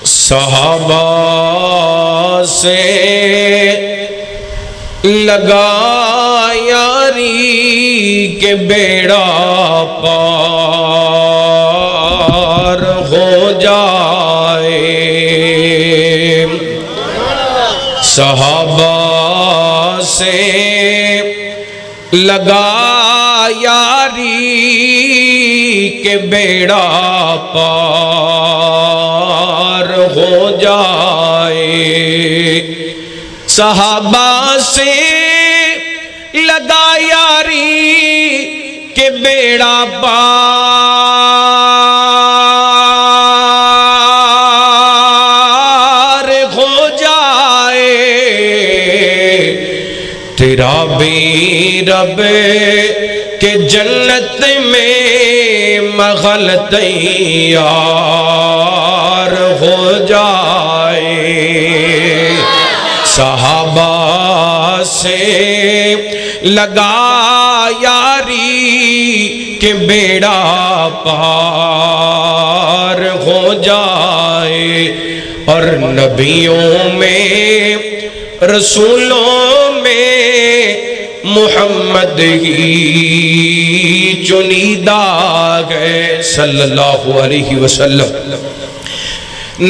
صحابہ سے لگا یاری کہ بیڑا پار ہو جائے، صحابہ سے لگا یاری کہ بیڑا پار ہو جائے، صحابہ سے لگا یاری کہ بیڑا پار ہو جائے، تیرا بھی رب کہ جنت میں مغل تیار ہو جائے، صحابہ سے لگا یاری کہ بیڑا پار ہو جائے، اور نبیوں میں رسولوں میں محمد ہی چنیدہ ہے صلی اللہ علیہ وسلم،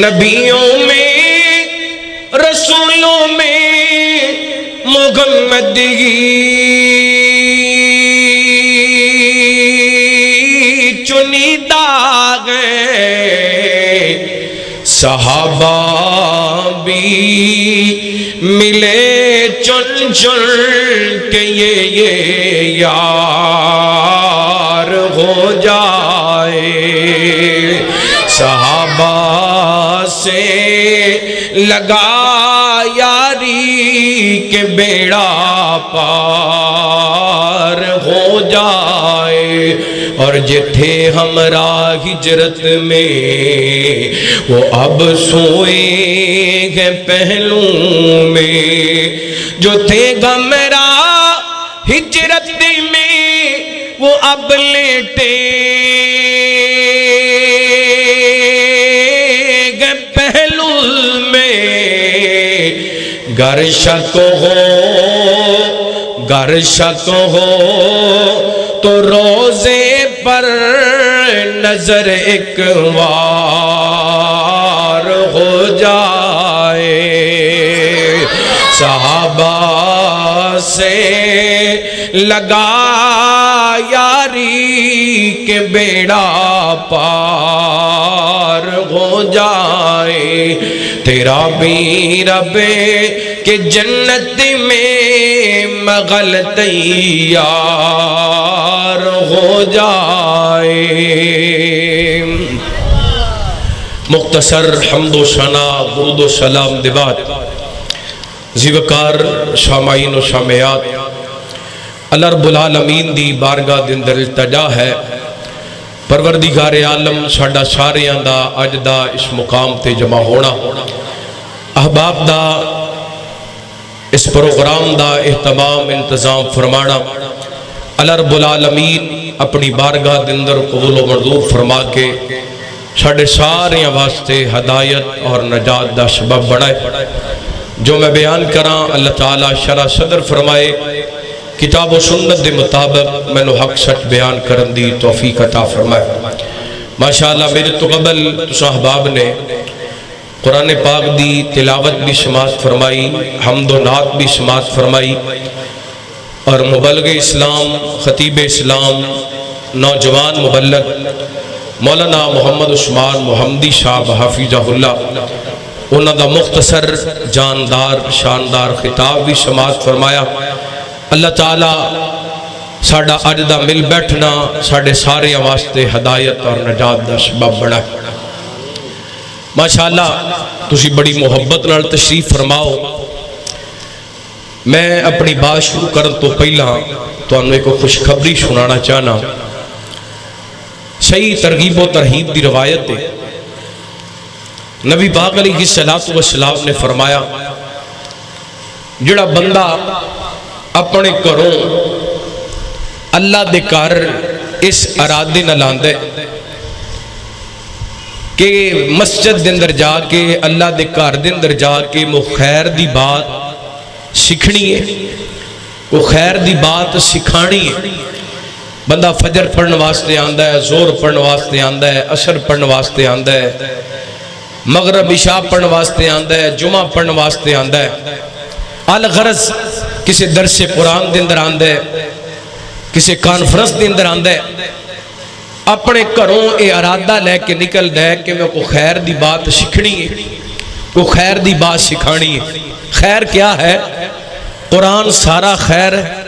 نبیوں میں رسولوں میں محمد ہی چنیدہ ہے، صحابہ بھی ملے چن چن کہ یہ یار ہو جائے، صحابہ سے لگا یاری کہ بیڑا پار ہو جائے، اور جتھے ہمراہ ہجرت میں وہ اب سوئے گے پہلو میں، جو تھے ہمراہ ہجرت میں وہ اب لیٹے گے پہلو میں، گر شک ہو تو روزے پر نظر ایک بار ہو جائے، صحابہ سے لگا یاری کہ بیڑا پار ہو جائے، تیرا بھی رب کہ جنت میں مغل تیار ہو جائے۔ مختصر حمد و ثنا درود و سلام دے بعد زیوکار شامعین و شامعات اللہ رب العالمین دی بارگاہ دے اندر التجا ہے، پروردگار عالم ساڈا ساریاں دا اج دا اس مقام تے جمع ہونا، احباب دا اس پروگرام دا اہتمام انتظام فرمانا، اللہ رب العالمین اپنی بارگاہ دے اندر قبول و منظور فرما کے ساڈے سارے واسطے ہدایت اور نجات دا سبب بنائے۔ جو میں بیان کراں اللہ تعالیٰ شرح صدر فرمائے، کتاب و سنت دے مطابق میں نو حق سچ بیان کرن دی توفیق عطا فرمائے۔ ماشاءاللہ میرے تو قبل صحباب نے قرآن پاک دی تلاوت بھی سماعت فرمائی، حمد و نعت بھی سماعت فرمائی، اور مبلغ اسلام خطیب اسلام نوجوان مبلغ مولانا محمد عثمان محمدی صاحب حافظہ اللہ انہاں دا مختصر جاندار شاندار خطاب بھی سماعت فرمایا۔ اللہ تعالیٰ ساڈا اج دا مل بیٹھنا ساڈے سارے واسطے ہدایت اور نجات دا سبب بنا۔ ماشاءاللہ تسی بڑی محبت نال تشریف فرماؤ۔ میں اپنی بات شروع کرن تو پہلا تانوں ایک خوشخبری سنانا چاہنا۔ صحیح ترغیب و ترہیب دی روایت ہے، نبی پاک علیہ السلام نے فرمایا جڑا بندہ اپنے گھروں اللہ دے گھر اس ارادے نہ لاندے کہ مسجد دے اندر جا کے اللہ دے گھر دے اندر جا کے وہ خیر دی بات سیکھنی ہے، وہ خیر دی بات سکھانی ہے۔ بندہ فجر پڑھنے واسطے آندا ہے، زور پڑھنے واسطے آندا ہے، عصر پڑھنے واسطے آندا ہے، مغرب عشاء پڑھنے واسطے آندا ہے، جمعہ پڑھنے واسطے آندا ہے، الغرض کسی درس قرآن دے اندر آندا ہے، کسی کانفرنس دے اندر آندا ہے، اپنے گھروں اے ارادہ لے کے نکل دے کہ میں کو خیر دی بات سیکھنی ہے، کو خیر دی بات سکھانی ہے۔ خیر کیا ہے؟ قرآن سارا خیر ہے،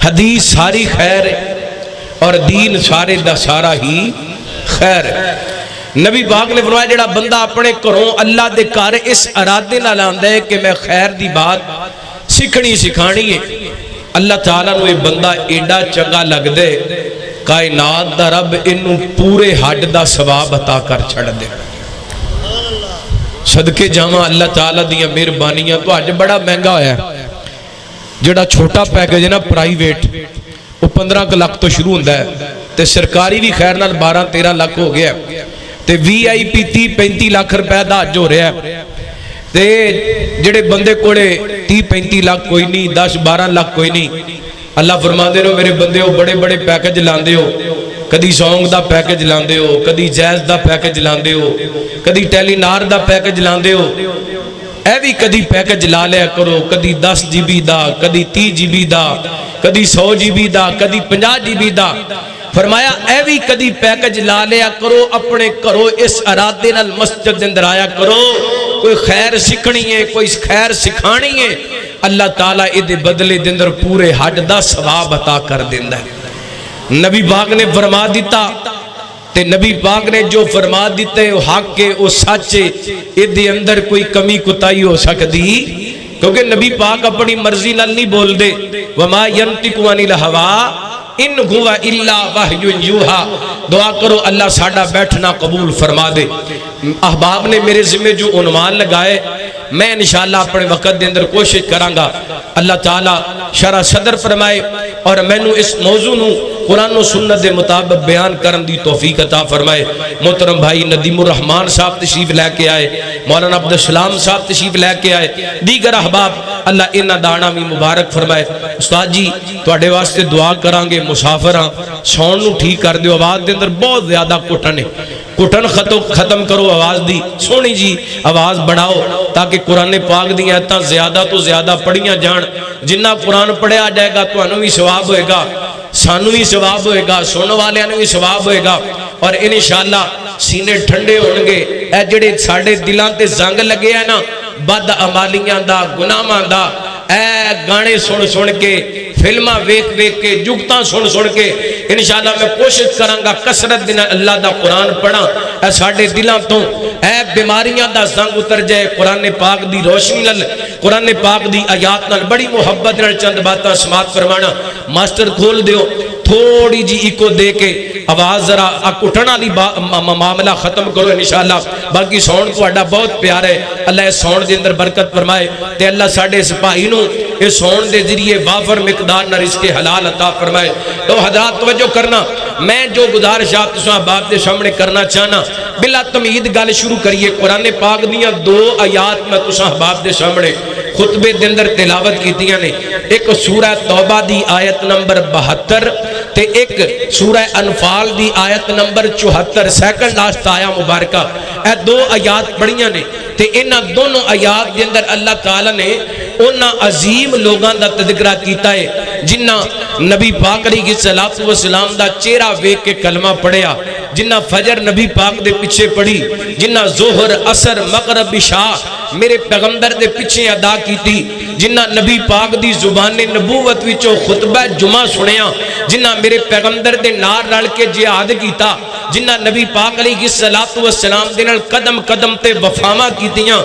حدیث ساری خیر ہے، اور دین سارے دا سارا ہی خیر ہے۔ نبی پاک نے فرمایا جڑا بندہ اپنے گھروں اللہ دے گھر اس ارادے نال آندا ہے کہ میں خیر دی بات سیکھنی سکھانی ہے، اللہ تعالیٰ نو یہ بندہ ایڈا چنگا لگ دے، کائنات دا رب انہوں پورے حج دا ثواب عطا کر چھڑ دے۔ صدقے جاواں اللہ تعالیٰ دیاں مہربانیاں تو اج بڑا مہنگا ہویا ہے۔ جڑا چھوٹا پیکج ہے نا پرائیویٹ، وہ 15 لاکھ تو شروع ہوندا ہے، تے سرکاری بھی خیر نال 12-13 لاکھ ہو گیا، تے VIP 30-35 لاکھ روپے دا حج ہو رہا ہے، تے جڑے بندے کوڑے 30-35 لاکھ کوئی نہیں، 10-12 لاکھ کوئی نہیں، اللہ فرما دے رہو میرے بندے ہو بڑے بڑے پیکج لاندے ہو، کدی سونگ دا پیکج لاندے ہو، کدی جیز دا پیکج لاندے ہو، کدی ٹیلی نار دا پیکج لاندے ہو، اے بھی کدی پیکج لا لیا کرو، کدی 10 GB دا، کدی 30 GB دا، کدی 100 GB دا، کدی 50 GB دا۔ فرمایا اے بھی کدی پیکج لا لیا کرو، اپنے کرو اس ارادے نال مسجد اندر آیا کرو، کوئی خیر سکھنی ہے، کوئی خیر سکھانی ہے، اللہ تعالیٰ ادھے بدلے دندر پورے حج دا ثواب عطا کر دیندہ ہے۔ نبی پاک نے فرما دیتا، تے نبی پاک نے جو فرما دیتے وہ حق کے وہ سچے، ادھے اندر کوئی کمی کتائی ہو سکتی، کیونکہ نبی پاک اپنی مرضی نال نہیں بول دے، وما ینطق عن الہوا ان هو الا وحی یوحا۔ دعا کرو اللہ ساڈا بیٹھنا قبول فرما دے۔ احباب نے میرے ذمہ جو عنوان لگائے، میں انشاءاللہ اپنے وقت دے اندر کوشش کرانگا اللہ تعالیٰ شرح صدر فرمائے اور میں نو اس موضوع نو قرآن و سنت دے مطابق بیان کرن دی توفیق عطا فرمائے۔ محترم بھائی ندیم الرحمن صاحب تشریف لے کے آئے، مولانا عبدالسلام صاحب تشریف لے کے آئے، دیگر احباب اللہ انہاں دانا بھی مبارک فرمائے۔ استاد جی تواڈے واسطے دعا کرانگے، مسافراں سون نو ٹھیک کر دیو، آواز دے اندر بہت زیادہ کٹن ہے، کٹن ختم کرو آواز دی، سونی جی آواز بڑھاؤ تاکہ قرآن پاک دی آیتاں زیادہ تو زیادہ پڑھیاں جان۔ جنہ قرآن پڑھیا جائے گا تو انہوں بھی ثواب ہوئے گا، سانو بھی ثواب ہوئے گا، سننے والے انہوں بھی ثواب ہوئے گا، اور انشاءاللہ سینے ٹھنڈے ہوਣگے۔ اے جڑے ساڑھے دلان تے زنگ لگے ہیں نا بد عمالیاں دا، گناہاں دا، اے گانے سن کے، فلمہ ویک کے، جگتاں سن کے، انشاءاللہ میں کوشش کرانگا کثرت دن اللہ دا قرآن پڑھا، اے ساڑھے دلان تو اے بیماریاں دا زنگ اتر جائے، قرآن پاک دی روشنی نال، قرآن پاک دی آیات نال بڑی محبت نال چند باتاں سماعت فرمانا۔ ماسٹر کھول دیو تھوڑی جی ایکو دے کے آواز ذرا اٹھنا لی معاملہ ختم کرو انشاءاللہ، باقی سون کو اڈا بہت پیار ہے، اللہ اس سون دے اندر برکت فرمائے، تے اللہ ساڑھے سپاہی نو اس سون دے ذریعے وافر مقدار نہ رزق حلال عطا فرمائے۔ تو حضرات توجہ کرنا، میں جو گزارشات تساں باپ دے سامنے کرنا چاہنا، بلا تمہید گل شروع کریے۔ قرآن پاک دیاں 2 آیات میں تساں باپ دے سامنے خطبے دے اندر تلاوت کیتیاں نے، ایک سورہ توبہ دی آیت نمبر 72 تے ایک سورہ انفال دی آیت نمبر 74، سیکنڈ لاسٹ آیا مبارکہ، اے 2 آیات پڑھیاں نے، تے انہاں دونوں آیات دے اندر اللہ تعالیٰ نے انہاں عظیم لوگاں دا تذکرہ کیتا ہے جنہ نبی پاک علیہ السلام دا چہرہ ویک کے کلمہ پڑھیا، جنہ فجر نبی پاک دے پیچھے پڑھی، جنہ ظہر عصر مغرب عشاء میرے پیغمبر دے پیچھے ادا کیتی، جنہ نبی پاک دی زبان نبوت وچوں خطبہ جمعہ سنیا، جنہ میرے پیغمبر دے نار رل کے جہاد کیتا، جنہ نبی پاک علیہ السلام دے نال قدم قدم تے وفاواں کیتیاں،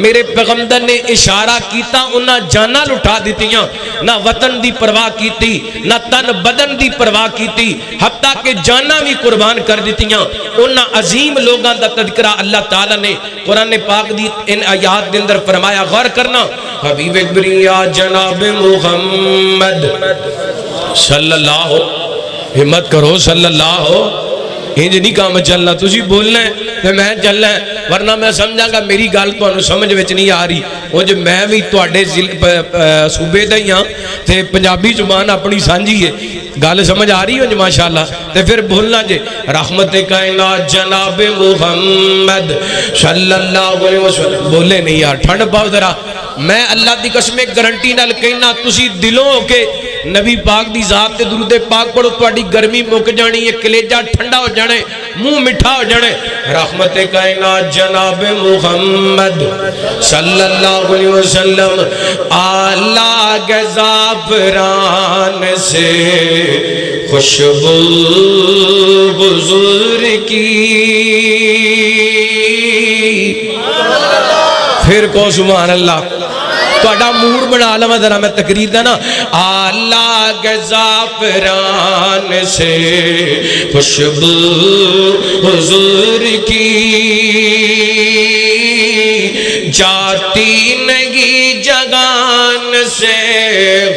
میرے پیغمبر نے اشارہ کیتا انہاں جاناں لٹا دیتیاں، نہ وطن دی پرواہ کیتی، نہ تن بدن دی پرواہ کیتی، حتیٰ کہ جاناں بھی قربان کر دیتیاں۔ انہاں عظیم لوگاں دا تذکرہ اللہ تعالیٰ نے قرآن پاک دی ان آیات دے اندر فرمایا، غور کرنا، حبیب بریا جناب محمد صلی اللہ، ہمت کرو صلی اللہ، انج نہیں کام چلنا، تجھے بولنا ہے تے میں چلنا ہے، ورنہ میں سمجھاں گا میری گل تانوں سمجھ وچ نہیں آ رہی، اونج میں بھی تواڈے صوبے دا ہی ہاں تے پنجابی زبان اپنی سانجھی ہے، گل سمجھ آ رہی ہو ماشاءاللہ، تے پھر بولنا جے رحمت کائنات جناب محمد صلی اللہ علیہ وسلم، بولے نہیں یار ٹھنڈ پاؤ ذرا، میں اللہ دی قسم گارنٹی نال کہنا تسی دلوں ہو کے نبی پاک دی ذات تے درود پاک پڑھو، تہاڈی گرمی مک جانی ہے، کلیجہ ٹھنڈا ہو جانا ہے، منہ میٹھا ہو جانا ہے۔ رحمت کائنات جناب محمد صلی اللہ علیہ وسلم آلہ کے زعفران سے خوشبو حضور کی، پھر کو سبحان اللہ، تہاڈا موڈ بنا لواں ذرا میں تقریر دا نا، آلہ کے زعفران سے خوشبو حضور کی جاتی نہیں جگان سے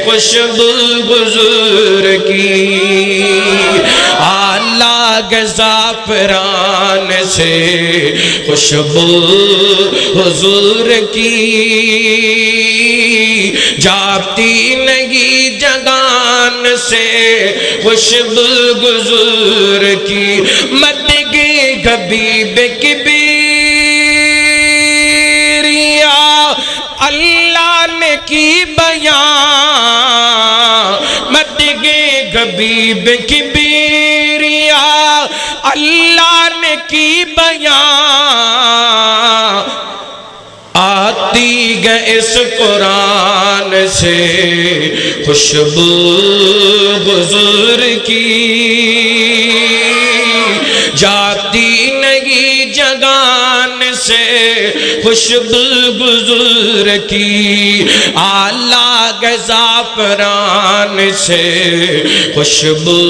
خوشبو حضور کی، آلہ کے زعفران سے خوشبو حضور کی جاتی نہیں جگان سے خوشبو حضور کی، مت گئی حبیب کبریا اللہ نے کی بیان، مت گئی حبیب کبریا اللہ نے کی بیان، آتی گئے اس قرآن سے خوشبو حضور کی جاتی نہیں جگان سے خوشبو حضور کی، آلہ کے زعفران سے خوشبو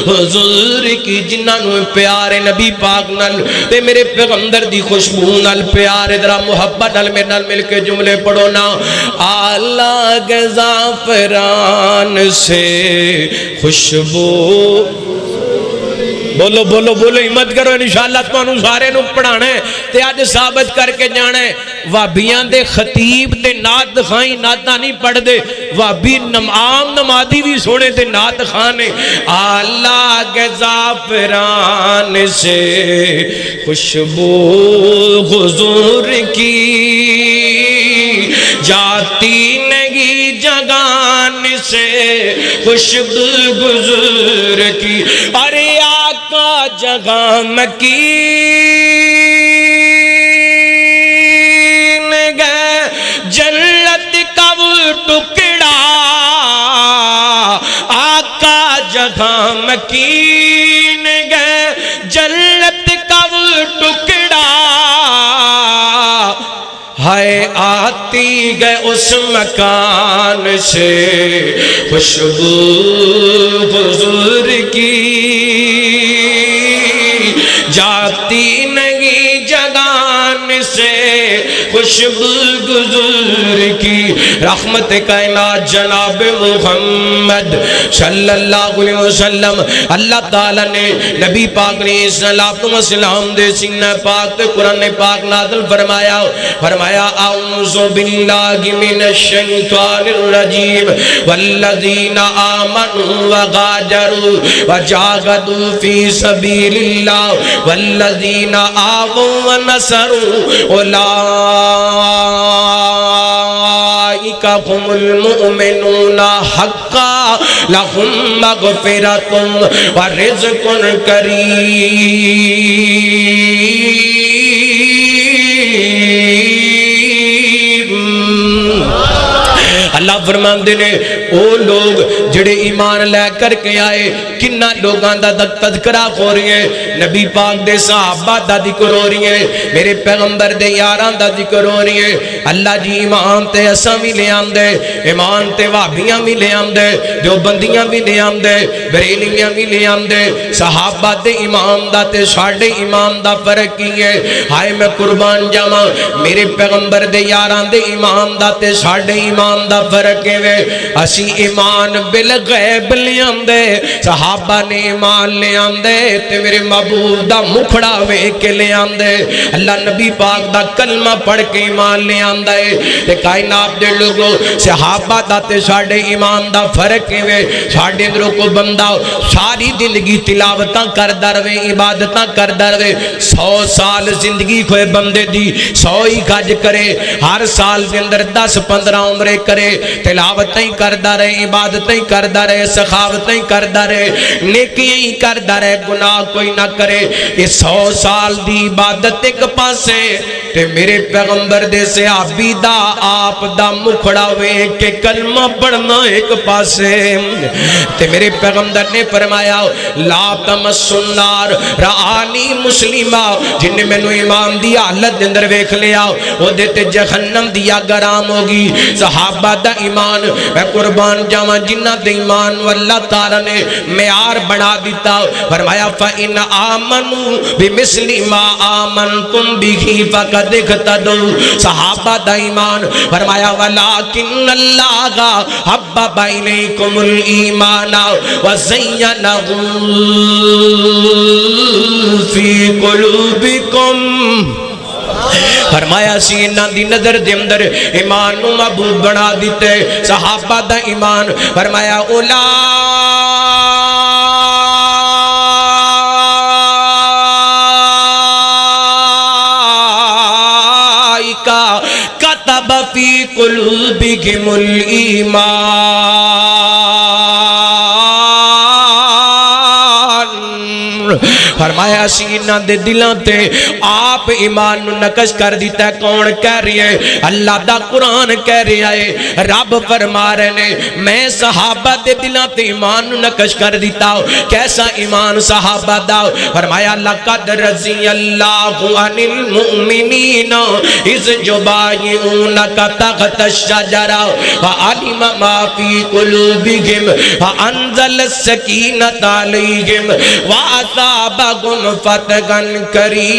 حضور کی، جنہاں پیارے نبی پاک نال تے میرے پیغمبر دی خوشبو نال پیارے ذرا محبت نال میرے نال مل کے جملے پڑھو نا، آلہ کے زعفران سے خوشبو، بولو بولو بولو ہمت کرو، انشاءاللہ تمہوں سارے نو پڑھانا ہے تے آج ثابت کر کے جانا ہے، وابیاں دے خطیب تے نات خائیں ناتاں نہیں پڑھ دے، وابی عام نمازی بھی سونے تے نات خانے، آلہ کے زعفران سے خوشبو حضور کی جاتی نہیں جگان سے خوشبو حضور کی، ارے آقا جگہ مکین گئے جنت کا وہ ٹکڑا، آقا جگہ مکین گئے جنت کا وہ ٹکڑا، ہائے آتی گئے اس مکان سے خوشبو حضور کی جاتی نہیں جگان سے خوشبو حضور کی، رحمت کائنات جناب محمد صلی اللہ علیہ وسلم، اللہ تعالیٰ نے نبی پاک نے صلاۃ و سلام دے سینہ پاک تے قرآن پاک نازل فرمایا اعوذ باللہ من الشیطان الرجیم والذین آمنوا وغادروا وجاہدوا فی سبیل اللہ والذین آووا ونصروا اولئک هم المؤمنون حقا لهم مغفرۃ ورزق کریم۔ اللہ فرماندے نے او لوگ جڑے ایمان لے کر کے آئے، کنہ لوگاں دا تذکرہ ہو رہی ہے، نبی پاک دے صحابہ دا ذکر ہو رہی ہے، میرے پیغمبر دے یاراں دا ذکر ہو رہی ہے، اللہ جی ایمان تے اساں بھی لے آمدے، ایمان تے وہابیاں بھی لے آمدے، دیوبندیاں بھی لے آمدے، بریلویاں بھی لے آمدے، صحابہ دے ایمان دا تے ساڈے ایمان دا فرق کی ہے، ہائے میں قربان جاواں میرے پیغمبر دے یاراں دے ایمان دا تے ساڈے ایمان دا فرق ہے، اسی ایمان بالغیب لے آمدے، صحابہ صحابہ نے ایمان لے آندے تے میرے محبوب دا مکھڑا ویکھ کے لے آندے اللہ نبی پاک دا کلمہ پڑھ کے ایمان لے آندے تے کائنات دے لوگوں صحابہ دا تے ساڈے ایمان دا فرق ہے ساڈے اندروں کو بندہ ساری زندگی تلاوتاں کردا رہے عبادتاں کردا رہے 100 سال زندگی کوئی بندے دی 100 ہی گج کرے ہر سال دے اندر 10-15 عمرے کرے تلاوتیں کردا رہے عبادتیں کردا رہے سخاوتیں کردا رہے نیکیاں ہی کردا رہے گناہ کوئی نہ کرے یہ 100 سال دی عبادت ایک پاسے تے میرے پیغمبر دے صحابی دا آپ دا مکھڑا ویکھ کے کلمہ پڑھنا ایک پاسے تے میرے پیغمبر نے فرمایا لا تمس النار رآنی مسلمہ جن نے مینوں ایمان دی حالت دے اندر ویکھ لیا او دے تے جہنم دی اگ حرام ہوگی صحابہ دا ایمان میں قربان جاواں جنہاں دے ایمان واللہ تعالی نے معیار بنا دیتا فرمایا فَإِنْ آمَنُوا بِمِثْلِ مَا آمَنْتُمْ بِهِ فَقَدِ اهْتَدَوْا صحابہ دا ایمان فرمایا وَلَكِنَّ اللَّهَ حَبَّبَ إِلَيْكُمُ الْإِيمَانَ وَزَيَّنَهُ فِي قُلُوبِكُمْ فرمایا سینہ دی نظر دے اندر ایمان نو محبوب بنا دیتے صحابہ دا ایمان فرمایا اولائکا کتب فی قلوبکم الایمان فرمایا سینہ دے دلوں تے آپ ایمان نو نقش کر دیتا ہے کون کہہ رہی ہے اللہ دا قرآن کہہ رہا ہے رب فرما رہے نے میں صحابہ دے دلوں تے ایمان نو نقش کر دیتا ہوں کیسا ایمان صحابہ دا فرمایا لقد رضی اللہ عن المؤمنین اذ یبایعونک تحت الشجرہ وعلم ما فی قلوبہم فانزل السکینۃ علیہم وَأَصَابَهُمْ فَتْحًا قَرِيبًا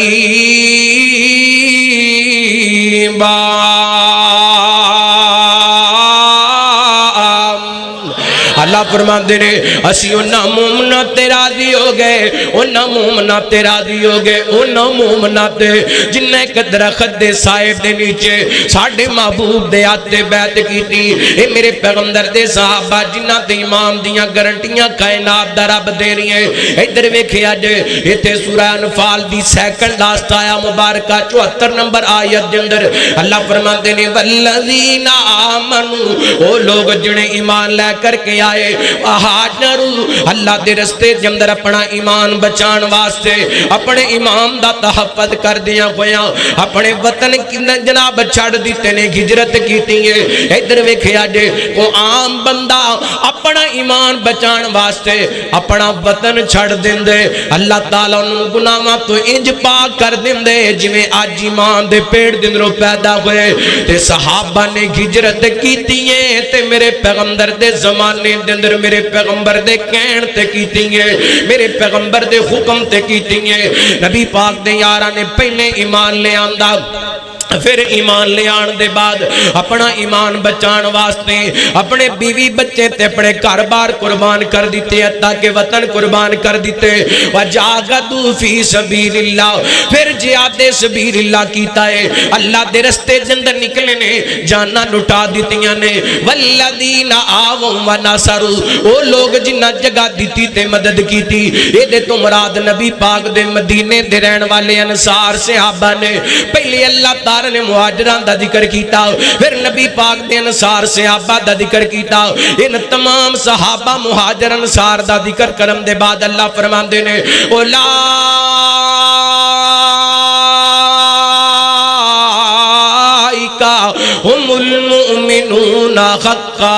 اللہ فرماندے نے اسی انہاں مومنہ تے راضی ہو گئے انہاں مومنہ تے راضی ہو گئے انہاں مومنہ تے جنہیں ایک درخت دے صاحب دے نیچے ساڑھے محبوب دے آتے بیعت کی تھی اے میرے پیغمبر دے صحابہ جنہ تے امام دیاں گرنٹیاں کائنات دا رب دے رہی ہیں ادھر ویکھے آج یہ تے سورہ انفال دی سیکنڈ لاسٹ آیا مبارکہ 74 نمبر آیت دے اندر اللہ فرماندے نے والذین آمنوا وہ لوگ جنہیں ایمان لے کر کے آئے اللہ دے رستے دے اندر اپنا ایمان بچان واسطے اپنے ایمان دا تحفظ کر دیا ہویا اپنے وطن جناب چھڑ دیتے نے ہجرت کیتی ہے ادھر ویکھیا جے کو عام بندہ اپنا ایمان بچان واسطے اپنا وطن چھڑ دیندے اللہ تعالیٰ انہوں گناہاں تو انج پاک کر دیندے جویں آج ایمان دے پیڑ دندروں پیدا ہوئے تے صحابہ نے ہجرت کیتی ہے تے میرے پیغمبر دے زمانے اندر میرے پیغمبر دے کہن تے کیتی ہے میرے پیغمبر دے حکم تے کیتی ہے نبی پاک دے یاراں نے پہلے ایمان لے آندا پھر ایمان لے آن دے بعد اپنا ایمان بچان واسطے اپنے بیوی بچے تے اپنے گھر بار قربان کر دیتے تاکہ وطن قربان کر دیتے وجاہدوا فی سبیل اللہ پھر جہاد سبیل اللہ کیتا ہے اللہ دے رستے جندر نکلے نے جانا لٹا دیتیاں نے والذین آووا ونصروا وہ لوگ جنہ جگہ دیتی تے مدد کیتی اے دے تو مراد نبی پاک دے مدینے دے رہن والے انصار صحابہ نے پہلے اللہ تعالی نے مہاجران دا ذکر کیتا پھر نبی پاک دے انصار صحابہ دا ذکر کیتا ان تمام صحابہ مہاجر انصار دا ذکر کرم دے بعد اللہ فرماندے نے اولائکا ہم المؤمنون حقا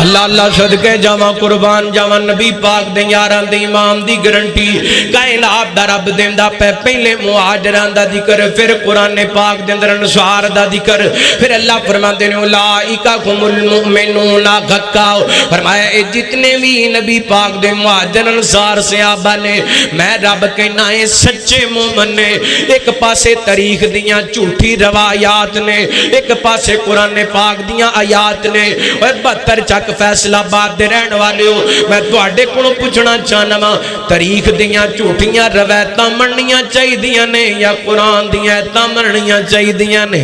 اللہ اللہ صدقے جاواں قربان جاواں نبی پاک دے یاراں دے امام دی گارنٹی کائنات دا رب دیندا پہلے مہاجراں دا ذکر پھر قرآن پاک دے اندر انصار دا ذکر پھر اللہ فرماندے نے اولئک هم المؤمنون حقا فرمایا اے جتنے بھی نبی پاک دے مہاجر انصار صحابہ نے میں رب کہنا ہے سچے مومن نے ایک پاسے تاریخ دیاں جھوٹی روایات نے ایک پاسے قرآن پاک دیاں آیات نے اور 72 چک فیصلہ آباد دے رہن والے ہو میں تواڈے کولوں پوچھنا چاہنا وا تاریخ دیاں جھوٹیاں روایتاں مننیاں چاہیدیاں نے یا قرآن دیاں آیتاں مننیاں چاہیدیاں نے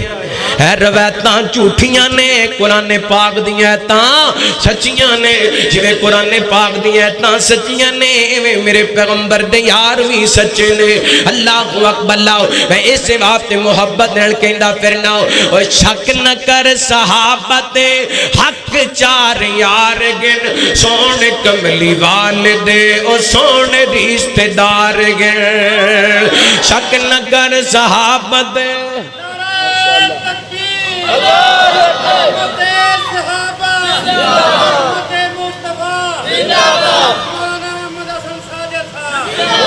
اے روایتاں جھوٹیاں نے قرآن پاک دیاں آیتاں سچیاں نے جویں قرآن پاک دیاں آیتاں سچیاں نے میرے پیغمبر دے یار بھی سچے نے اللہ اکبر اللہ میں اس واسطے محبت نال کہندا پھرنا او شک نہ کر صحابت حق چار یار گن سونے کملی والدے او سونے رشتہ دار گن شک نہ کر صحابت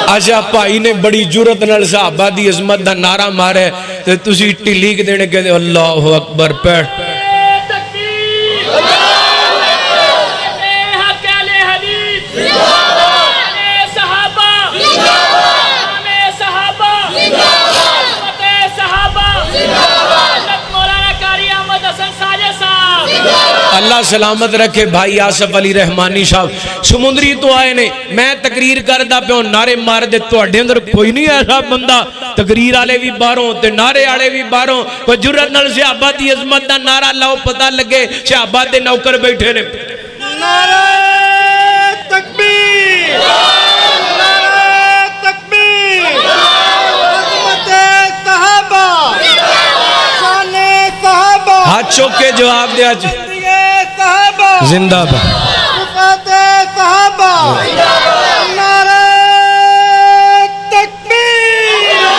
اچھا بھائی نے بڑی جرت نال صحابہ دی عظمت دا نعرہ مارے تے تسی ٹلی کے دینے کہتے اللہ اکبر پیڑ اللہ سلامت رکھے بھائی آصف علی رحمانی صاحب سمندری تو آئے نے میں تقریر کردہ پہ ہوں نعرے مار دے تو اڈے اندر کوئی نہیں ایسا بندہ تقریر آلے بھی باروں تے نعرے آلے بھی باروں کوئی جرت نال صحابہ دی عظمت دا نعرہ لاؤ پتہ لگے صحابہ دے نوکر بیٹھے نے نعرہ تکبیر نعرہ تکبیر عظمت صحابہ شان صحابہ ہاتھ چوک کے جواب دیا زندہ با رفعت صحابہ نعرہ تکبیر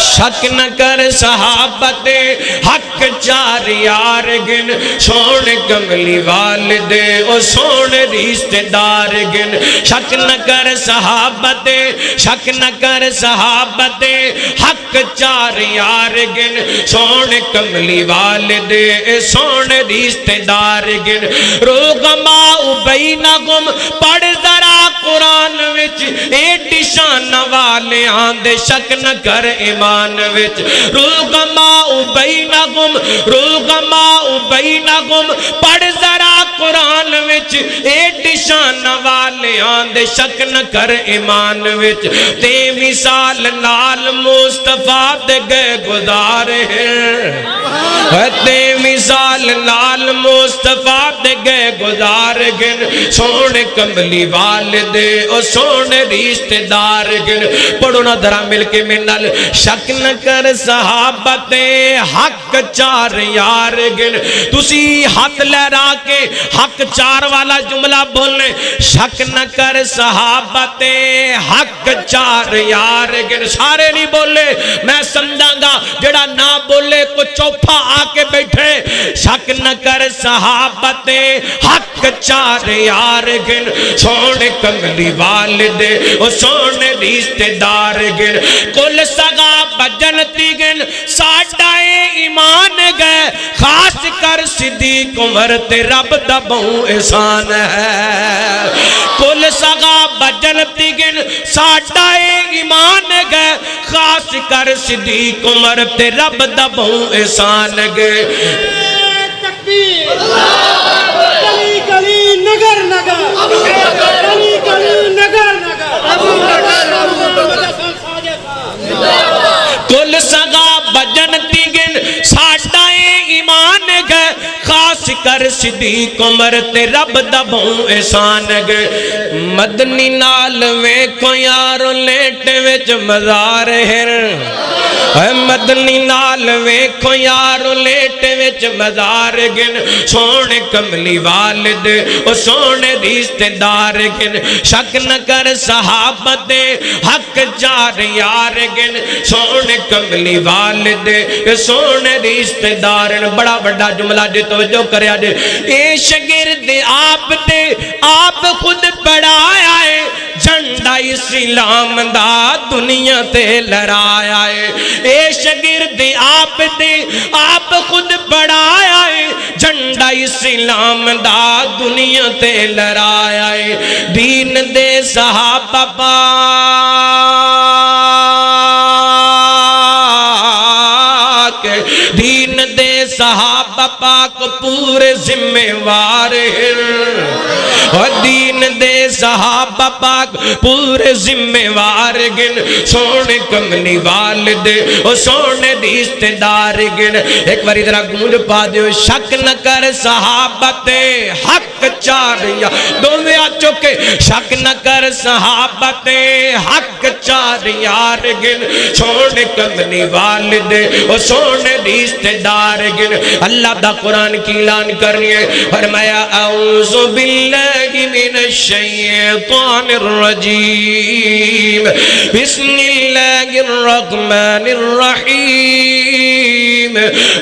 شک نہ کر صحابت حق چار یار گن سونے کملی والدے او سونے رشتہ دار گن شک نہ کر صحابت شک نہ کر صحابت حق چار یار گن سونے کملی والدے سونے رشتہ دار گن روغما بینکم پڑھ ذرا قرآن وچ ایڈی شان والے آندے شک نہ کر ایمان وچ روغما بینکم پڑھ ذرا قرآن وچ ایڈی شان والے آندے شک نہ کر ایمان وچ تے مثال نال مصطفیٰ دے گئے گزارے ہیں تے مثال نال مصطفیٰ دے گئے گزار گن سونے کملی والدے او سونے رشتہ دار گن پڑھو نا ذرا مل کے منال شک نہ کر صحابت حق چار یار گن تسی ہاتھ لہرا کے حق چار والا جملہ بولنے شک نہ کر صحابت حق چار یار گن سارے نہیں بولے میں سمجھاں گا جڑا نہ بولے کو چوپا آ کے بیٹھے شک نہ کر صحابت حق چار یار گن سونے کملی والدے او سونے رشتہ دار گن کل سگا بجنتی گن ساڑھائے ایمان گئے خاص کر صدیق عمر تے رب دا بہو احسان ہے کل سگا بجنتی گن ساڑھائے ایمان گئے خاص کر صدیق عمر تے رب دا بہو احسان گئے گلی گلی نگر نگر گلی گلی نگر کل سگا بجنتی گن ساڑھائے ایمان گئے خاص کر صدیق عمر تے رب دا بہو احسان گئے مدنی نال ویکھو یارو لیٹے وچ مزار ہر مدنی نال ویکھو یارو لیٹے وچ مزار گن سونے کملی والد او سونے رشتے دار گن شک نہ کر صحابہ دے حق چار یار گن سونے کملی والد سونے رشتے دار بڑا بڑا جملہ جی توجہ کریا جی اے شگرد آپ دے آپ خود پڑھایا ہے جھنڈا اسلام دا دنیا تے لہرایا ہے اے شگرد آپ دے آپ خود پڑھایا ہے جھنڈا اسلام دا دنیا تے لہرایا ہے دین دے صحابہ پاک دین دے صحابہ پاک پورے ذمہ وار اور دین دے صحابہ پاک پورے ذمہ وار گن سونے کملی والد اور سونے رشتے دار گن ایک باری ذرا گونج پا دیو شک نہ کر صحابہ تے حق چاریا دونوں آ چکے شک نہ کر صحابہ تے حق چار یار گن سونے کملی والد اور سونے رشتے دار گن اللہ دا قرآن کی اعلان کرنی ہے فرمایا اعوذ باللہ من الشیطان الرجیم بسم اللہ الرحمن الرحیم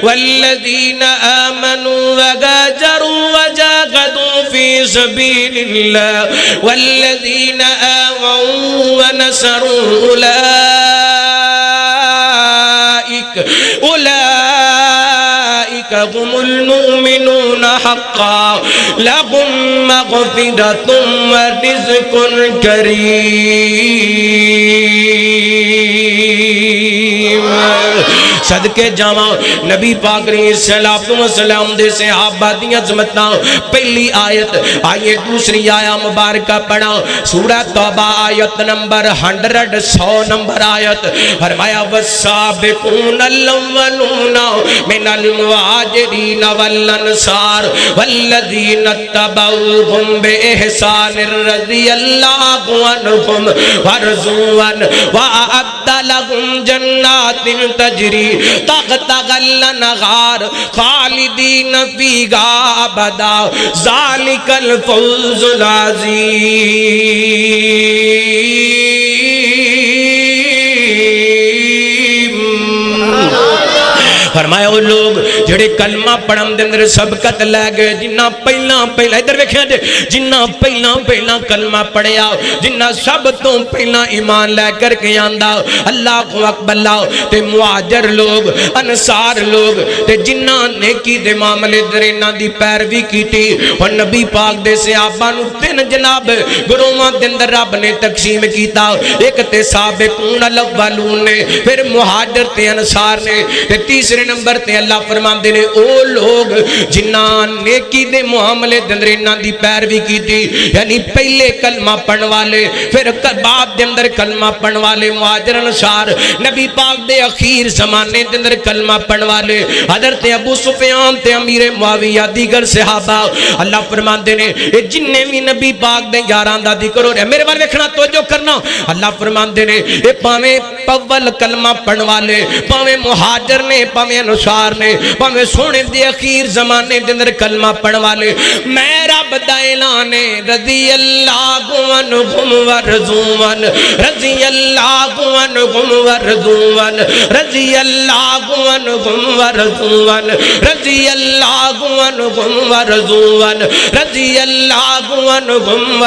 والذین آمنوا وغاجروا وجاہدوا فی سبیل اللہ والذین آووا ونصروا أولئك هم المؤمنون حقا لهم مغفرة ورزق كريم صدقے جاواں نبی پاک علیہ السلام دے صحابہ دی عظمتاں پہلی آیت آئیے دوسری آیا مبارکہ پڑھا سورہ توبہ آیت نمبر 100 نمبر آیت فرمایا والسابقون الاولون من المہاجرین والانصار والذین اتبعوهم بإحسان رضی اللہ عنہم ورضوا عنہ وأعد لهم جنات تجری تحت الانہار خالدین فیہا ابدا ذالک الفوز العظیم فرمایا وہ لوگ جڑے کلمہ پڑھن دے اندر سبقت لے گئے جنہ پہلا ادھر ویکھیا جے جنہ پہلا کلمہ پڑھیا جنہ سب تو پہلا ایمان لے کر کے آندا اللہ کو اکبر اللہ تے مہاجر لوگ انصار لوگ تے جنہ نیکی دے معاملے درینہ دی پیروی کیتی اور نبی پاک دے صحابہ نو تین جناب گروہاں دے اندر رب نے تقسیم کیتا ایک تے سابقون الاولون نے پھر مہاجر تے انصار نے تے تیسرے نمبر تے اللہ فرماندے نے او لوگ جنہاں نیکی دے معاملے دے اندر انہاں دی پیروی کیتی یعنی پہلے کلمہ پڑھن والے پھر بعد دے اندر کلمہ پڑھن والے مہاجر انصار نبی پاک دے اخیر زمانے دے اندر کلمہ پڑھن والے حضرت ابو سفیان تے امیر معاویہ دیگر صحابہ اللہ فرماندے نے اے جننے بھی نبی پاک دے یاراں دا ذکر ہو رہا میرے وال ویکھنا توجہ کرنا اللہ فرماندے نے اے پاویں پول کلمہ پڑھن والے پاویں مہاجر نے پاویں انصار نے پاویں سونے دے اخیر زمانے دے اندر کلمہ پڑھن والے میں رب دا اعلان رضی اللہ عنہم ورضوا عنہ رضی اللہ عنہم ورضوا عنہ رضی اللہ عنہم ورضوا عنہ رضی اللہ عنہم ورضوا عنہ رضی اللہ عنہم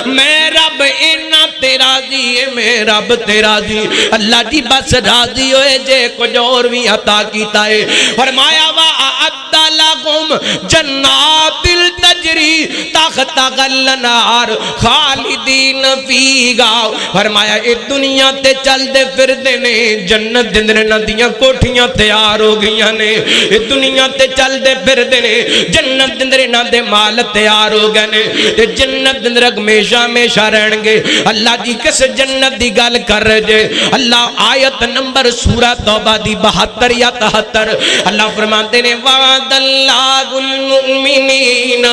میں رب انہاں تے راضی ہے میں رب تے راضی اللہ جی بس راضی ہوئے جے کچھ اور بھی عطا کیتا ہے فرمایا وَأَعَدَّ لَهُمْ جَنَّاتٍ تَجْرِي تَحْتَهَا الْأَنْهَارُ خَالِدِينَ فِيهَا فرمایا اے دنیا تے چل دے پھر دے نے جنت دے اندر ندیاں کوٹھیاں تیار ہو گئیاں نے اے دنیا تے چل دے پھر دے نے جنت دے اندر نہ دے مال تیار ہو گئے نے تے جنت دے اندر ہمیشہ رہن گے اللہ جی کس جنت دی گل کر رہے جے اللہ آیت نمبر سورہ توبہ دی 72 یا 73 اللہ فرماتے نے وعد اللہ المؤمنین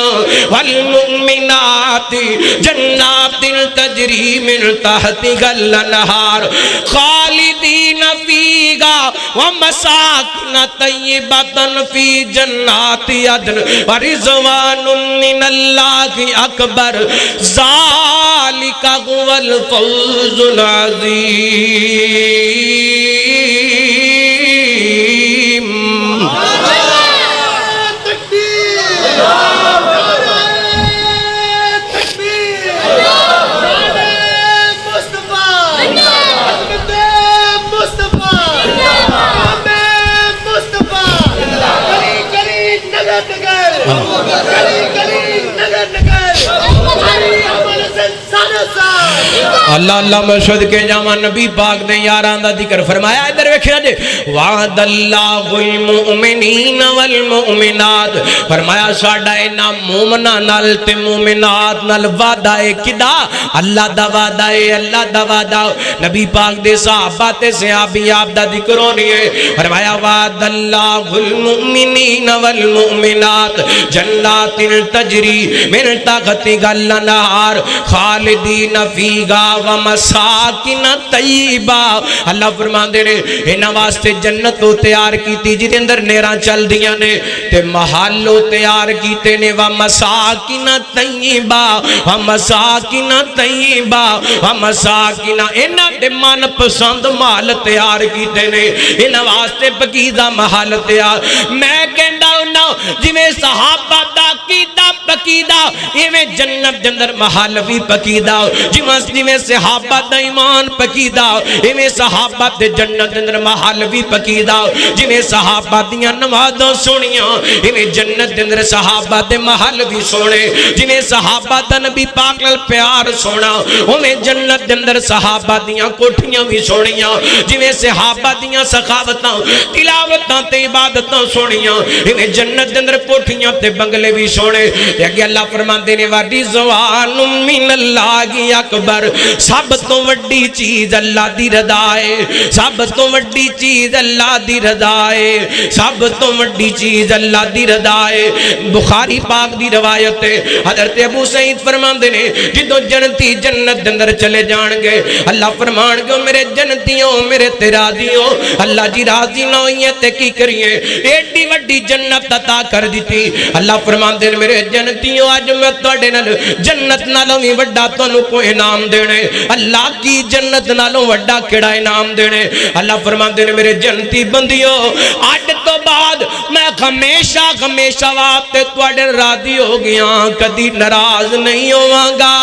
والمؤمنات جنات تجری من تحتها الانہار خالدین فیہا نفیگا ومساکن طیبتن فی جنات عدن ورضوان من اللہ اکبر ذالک هو الفوز العظیم اللہ اللہ مشہد کے جامع نبی پاک نے یاران دا ذکر فرمایا ادھر ویکھنا جے وعد اللہ المؤمنین والمؤمنات فرمایا ساڈا اینا مومنہ نال تے مومنات نال وعدہ ہے کدا اللہ دا وعدہ ہے اللہ دا وعدہ نبی پاک دے صحابہ تے صحابی آپ دا ذکر ہونی ہے فرمایا وعد اللہ المؤمنین والمؤمنات جنات تجری من تحتہا الانہار خالدین فیہا ومساکن طیبہ اللہ فرمان دے رہے انہاں واسطے جنت تو تیار کیتی جی دے اندر نیراں چل دیاں نے تے محلو تیار کیتے نے ومساکن طیبہ ومساکن طیبہ ومساکن انہاں دے من پسند محل تیار کیتے نے انہاں واسطے پکیزہ محل تیار میں کہندا ہوں جی میں صحابہ دا کیتا پکیدہ یہ میں جنت دے اندر محل بھی پکیدہ جی میں صحابہ دا ایمان پکیدہ یہ میں صحابہ دے جنت دے اندر محل بھی پکیدہ جی میں صحابہ دیاں نمازوں سنیاں یہ میں جنت دے اندر صحابہ دے محل بھی سونے جی میں صحابہ دا نبی پاک لال پیار سونا وہ میں جنت دے اندر صحابہ دیاں کوٹھیاں بھی سونیاں جی میں صحابہ دیاں سخاوتاں تلاوتاں تے عبادتاں سونیاں یہ میں جنت دے اندر کوٹھیاں تے بنگلے بھی سونے کہ اللہ فرمان دینے وارڈی زوان من اللہ کی اکبر سب تو وڈی چیز اللہ دی رضائے سب تو وڈی چیز اللہ دی رضائے سب تو وڈی چیز اللہ دی رضائے بخاری پاک دی روایت ہے حضرت ابو سعید فرمان دینے جدو جنتی جنت دندر چلے جان گے اللہ فرمان گے میرے جنتیوں میرے تیرازیوں اللہ جی راضی نہ ہوئیے تے کی کریے ایڈی وڈی جنت عطا کر دیتی اللہ فرمان دینے میرے جنتیوں آج میں توڑے نل جنت نالوں میں وڈا تو نو کو انعام دینے اللہ کی جنت نالوں وڈا کڑا انعام دینے اللہ فرمان دینے میرے جنتی بندیوں آج تو بعد میں ہمیشہ واسطے توڑے راضی ہو گیا کدی ناراض نہیں ہوں گا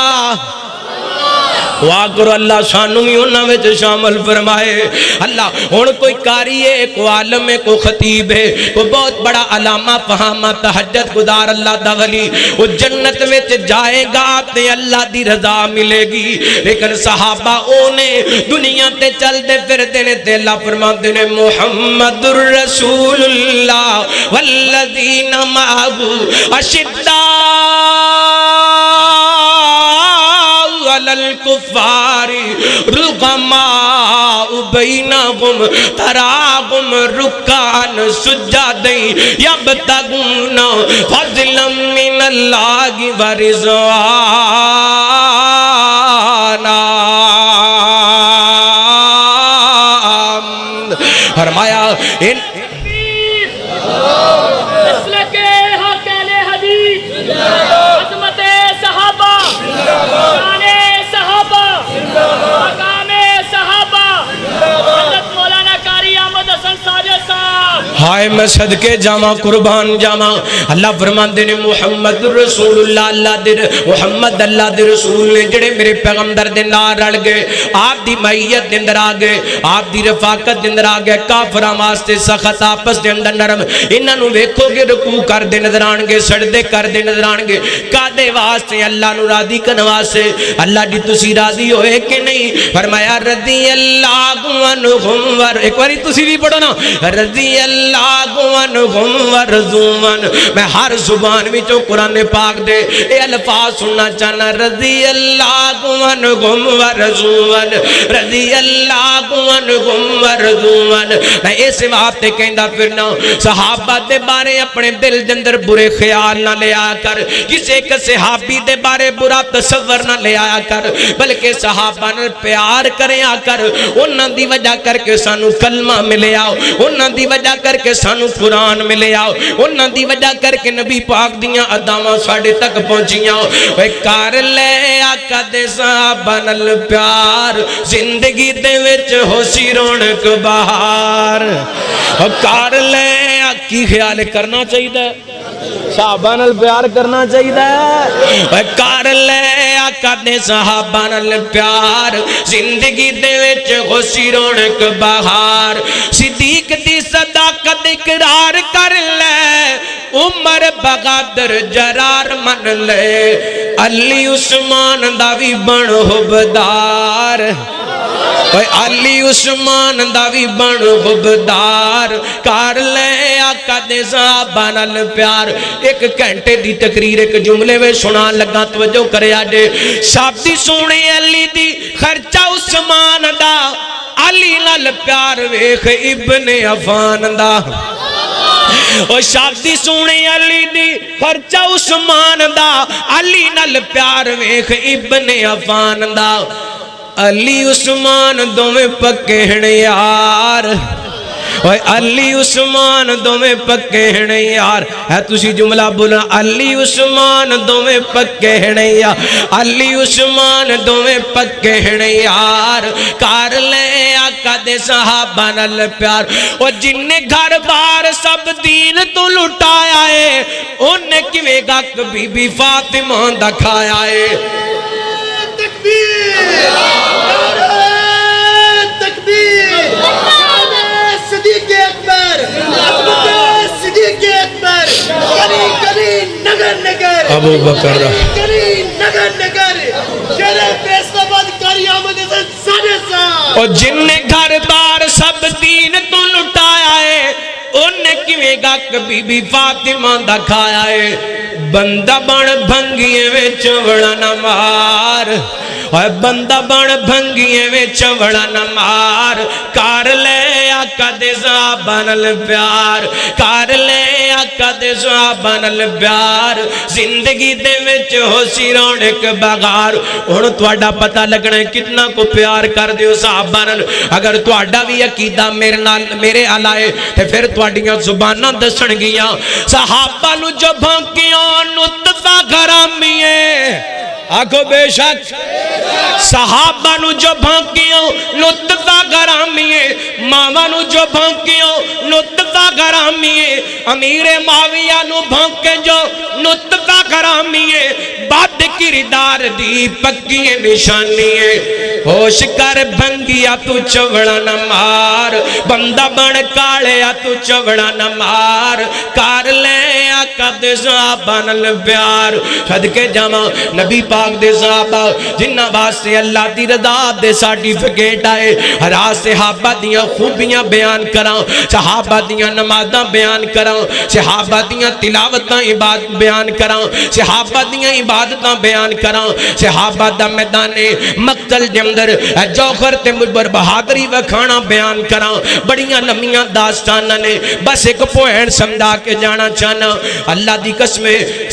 دعا کرو اللہ سانو بھی انہاں وچ شامل فرمائے اللہ ہن کوئی قاری ہے کوئی عالم ہے کوئی خطیب ہے کوئی بہت بڑا علامہ فہامہ تہجد گزار اللہ دا ولی وہ جنت وچ جائے گا تے اللہ دی رضا ملے گی لیکن صحابہ اونے دنیا تے چل دے پھر دینے تے اللہ فرماندے نے محمد الرسول اللہ والذین معه علی الکفار رغماء بینہم تراہم رکعان سجدین یبتغون فضلا من اللہ ورضوانا فرمایا ہائے میں صدقے جامع قربان جامع اللہ فرماندے نے محمد رسول اللہ اللہ دے محمد اللہ دے رسول نے جڑے میرے پیغمبر دے نال رل گئے آپ دی معیت دے اندر آ گئے آپ دی رفاقت دے اندر آ گئے کافراں واسطے سخت آپس دے اندر نرم انہاں نو ویکھو گے رکوع کر دے نظر آن گے سجدے کر دے نظر آن گے کادے واسطے اللہ نو راضی کرن واسطے اللہ دی تسی راضی ہوئے کہ نہیں فرمایا رضی اللہ عنہم ایک باری تسی بھی پڑھو نا رضی اللہ عنہم ورضوان. میں ہر زبان میں جو قرآن پاک دے اے الفاظ سننا چاہنا. رضی اللہ عنہم ورضوان, رضی اللہ عنہم ورضوان. میں اس بات تے کہندا پھرنا صحابہ دے بارے اپنے دل دے اندر برے خیال نہ لے آیا کر, کسی ایک صحابی دے بارے برا تصور نہ لے آیا کر, بلکہ صحابہ نال پیار کریا کر. انہاں دی وجہ کر کے سانو کلمہ ملے آؤ, انہاں دی وجہ کر کے سانو قرآن ملے آؤ, انہاں دی وجہ کر کے نبی پاک دیاں اداواں ساڈے تک پہنچیاں. اوے کر لے آقا دے صحابہ نال پیار, زندگی دے وچ ہو سی رونق بہار. کر لے کی خیال کرنا چاہیے, صحابہ نال پیار کرنا چاہیے. کر لے آقا دے صحابہ نال پیار, زندگی دے وچ ہو سی رونق بہار. صدیق دی صداقت اقرار کر لے, عمر بغادر جرار من لے, علی عثمان دا وی بن حبدار. علی عثمان دا وی بن حبدار. کر لے آقا دے صحابہ نال پیار. ایک گھنٹے دی تقریر ایک جملے میں سنا لگا, توجہ کرے آجے. شادی سونے علی دی, خرچہ عثمان دا, علی نال پیار ویخ ابن عفان دا. او شادی سونے علی دی, خرچہ عثمان دا, علی نال پیار ویخ ابن عفان دا. علی عثمان دوویں پکے ہیں یار, علی عثمان دوویں پکے ہیں یار. ہے تسی جملہ بولا, علی عثمان دوویں پکے ہیں یار, علی عثمان دوویں پکے ہیں یار. کر لے آقا دے صحابہ نال پیار. او جن نے گھر بار سب دین تو لٹایا ہے, انہیں کیویں گک بی بی فاطمہ دا کھایا ہے. تکبیر, تکبیر, صدیق اکبر, صدیق اکبر, گلی گلی نگر نگر, ابو بکر گلی نگر نگر, شہر فیصل آباد قاری احمد حسن سانے صاحب. اور جن نے گھر بار سب دین تو لٹایا ہے, انہیں کیویں گک بی بی فاطمہ دا کھایا ہے. بندہ بن بھنگیے میں چوڑا نہ مار, اور بندہ بن بھنگیے میں چوڑا نہ مار. کر لے آقا دے صحابہ نال پیار, کر لے آقا دے صحابہ نال پیار, زندگی دے وچ ہو سی رونق بہار. ہن تہاڈا پتہ لگنا ہے کتنا کو پیار کر دیو صحابہ نال. اگر تہاڈا وی عقیدہ میرے آلائے تے پھر تہاڈیاں زباناں دسن گیاں. صحابہ نو جو بھونکیاں نطفہ غرامیے, آکھو بے شک. صحابہ نو جو بھونکیاں نطفہ غرامیے, ماما نو جو بھونکیاں نطفہ غرامیے, امیر معاویہ نو بھونکے جو نطفہ غرامیے, بد کردار دی پکی نشانیے. ہوش کر بھنگیا تو چوڑا نہ مار, بندہ بن کالیا تو چوڑا نہ مار. کر لے آقا دے صحابہ نال پیار. صدقے جاواں نبی پاک دے صحابہ جنہ واسطے اللہ دی رضا دے سرٹیفکیٹ آئے. ہرا صحابہ دیاں خوبیاں بیان کراں, صحابہ دیاں نمازاں بیان کراں, صحابہ دیاں تلاوتاں عبادت بیان کراں, صحابہ دیاں عبادتاں بیان کراں, صحابہ دا میدان مقتل دے اندر جوہر تے مجبر بہادری وکھانا بیان کراں. بڑیاں لمیاں داستاناں نے, بس ایک پوائنٹ سمجھا کے جانا چاہنا. اللہ دی قسم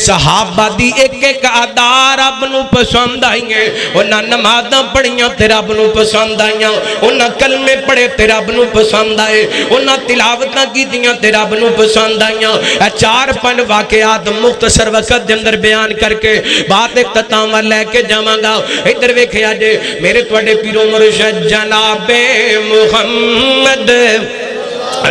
صحابہ دی ایک ایک ادا رب نو پسند آئیں. انہاں نمازاں پڑھیاں تے رب نو پسند آئیاں, انہاں کلمے پڑھے تے رب نو پسند آئے, انہاں تلاوتاں کیتیاں تے رب نو پسند آئیاں. چار پن واقعات مختصر وقت دے اندر بیان کر کے بات اختتام لے کے جاواں گا. ادھر ویکھیا جے میرے تواڈے پیرو مرشد جناب محمد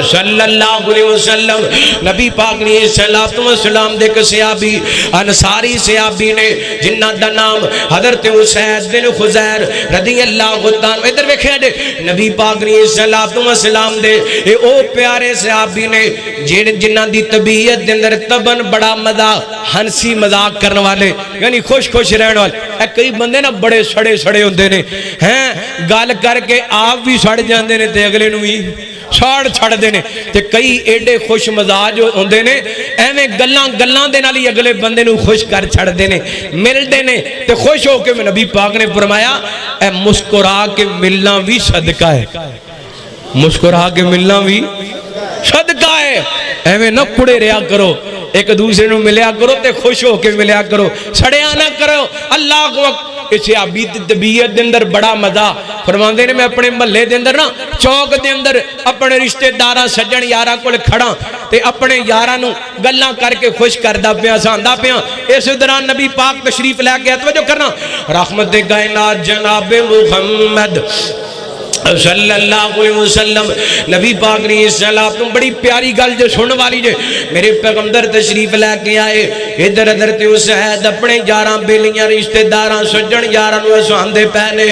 صلی اللہ علیہ وسلم, نبی پاک نے صلوات و سلام دے کے صحابی انصاری صحابی نے جنہ دا نام حضرت حسین بن خزیر رضی اللہ عنہ. ادھر ویکھیا جے نبی پاک نے صلوات و سلام دے اے او پیارے صحابی نے جنہ دی طبیعت دے اندر تبن بڑا مزاح ہنسی مذاق کرنے والے, یعنی خوش خوش رہنے والے. کئی بندے نا بڑے سڑے سڑے ہوندے نے, ہیں گل کر کے آپ بھی سڑ جاندے نے تے اگلے نو بھی چھاڑ چھڑ دینے تے کئی ایڈے خوش مزاج ہوندے نے ایویں گلاں دے نال ہی اگلے بندے نو خوش کر چھڑ دینے مل دینے تے خوش ہو کے نبی پاک نے فرمایا اے مسکرا کے ملنا بھی صدقہ ہے مسکرا کے ملنا بھی صدقہ ہے ایویں نہ کڑے رہا کرو ایک دوسرے نو ملیا کرو تے خوش ہو کے ملیا کرو سڑیا نہ کرو اللہ کو اسے آبی طبیعت دے اندر بڑا مزہ فرماندے نے میں اپنے محلے دے اندر نا چوک دے اندر اپنے رشتہ داراں سجن یاراں کول کھڑا تے اپنے یاراں نو گلاں کر کے خوش کردا پیا ساندا پیا اس دوران نبی پاک تشریف لے کے توجہ کرنا رحمت کائنات جناب محمد صلی اللہ علیہ وسلم نبی پاک نے السلام تم بڑی پیاری گل جو سن والی جے میرے پیغمبر تشریف لے کے آئے ادھر ادھر تے اسید اپنے یاراں بیلیاں رشتہ داراں سجن یاراں نو ہساندے پے نے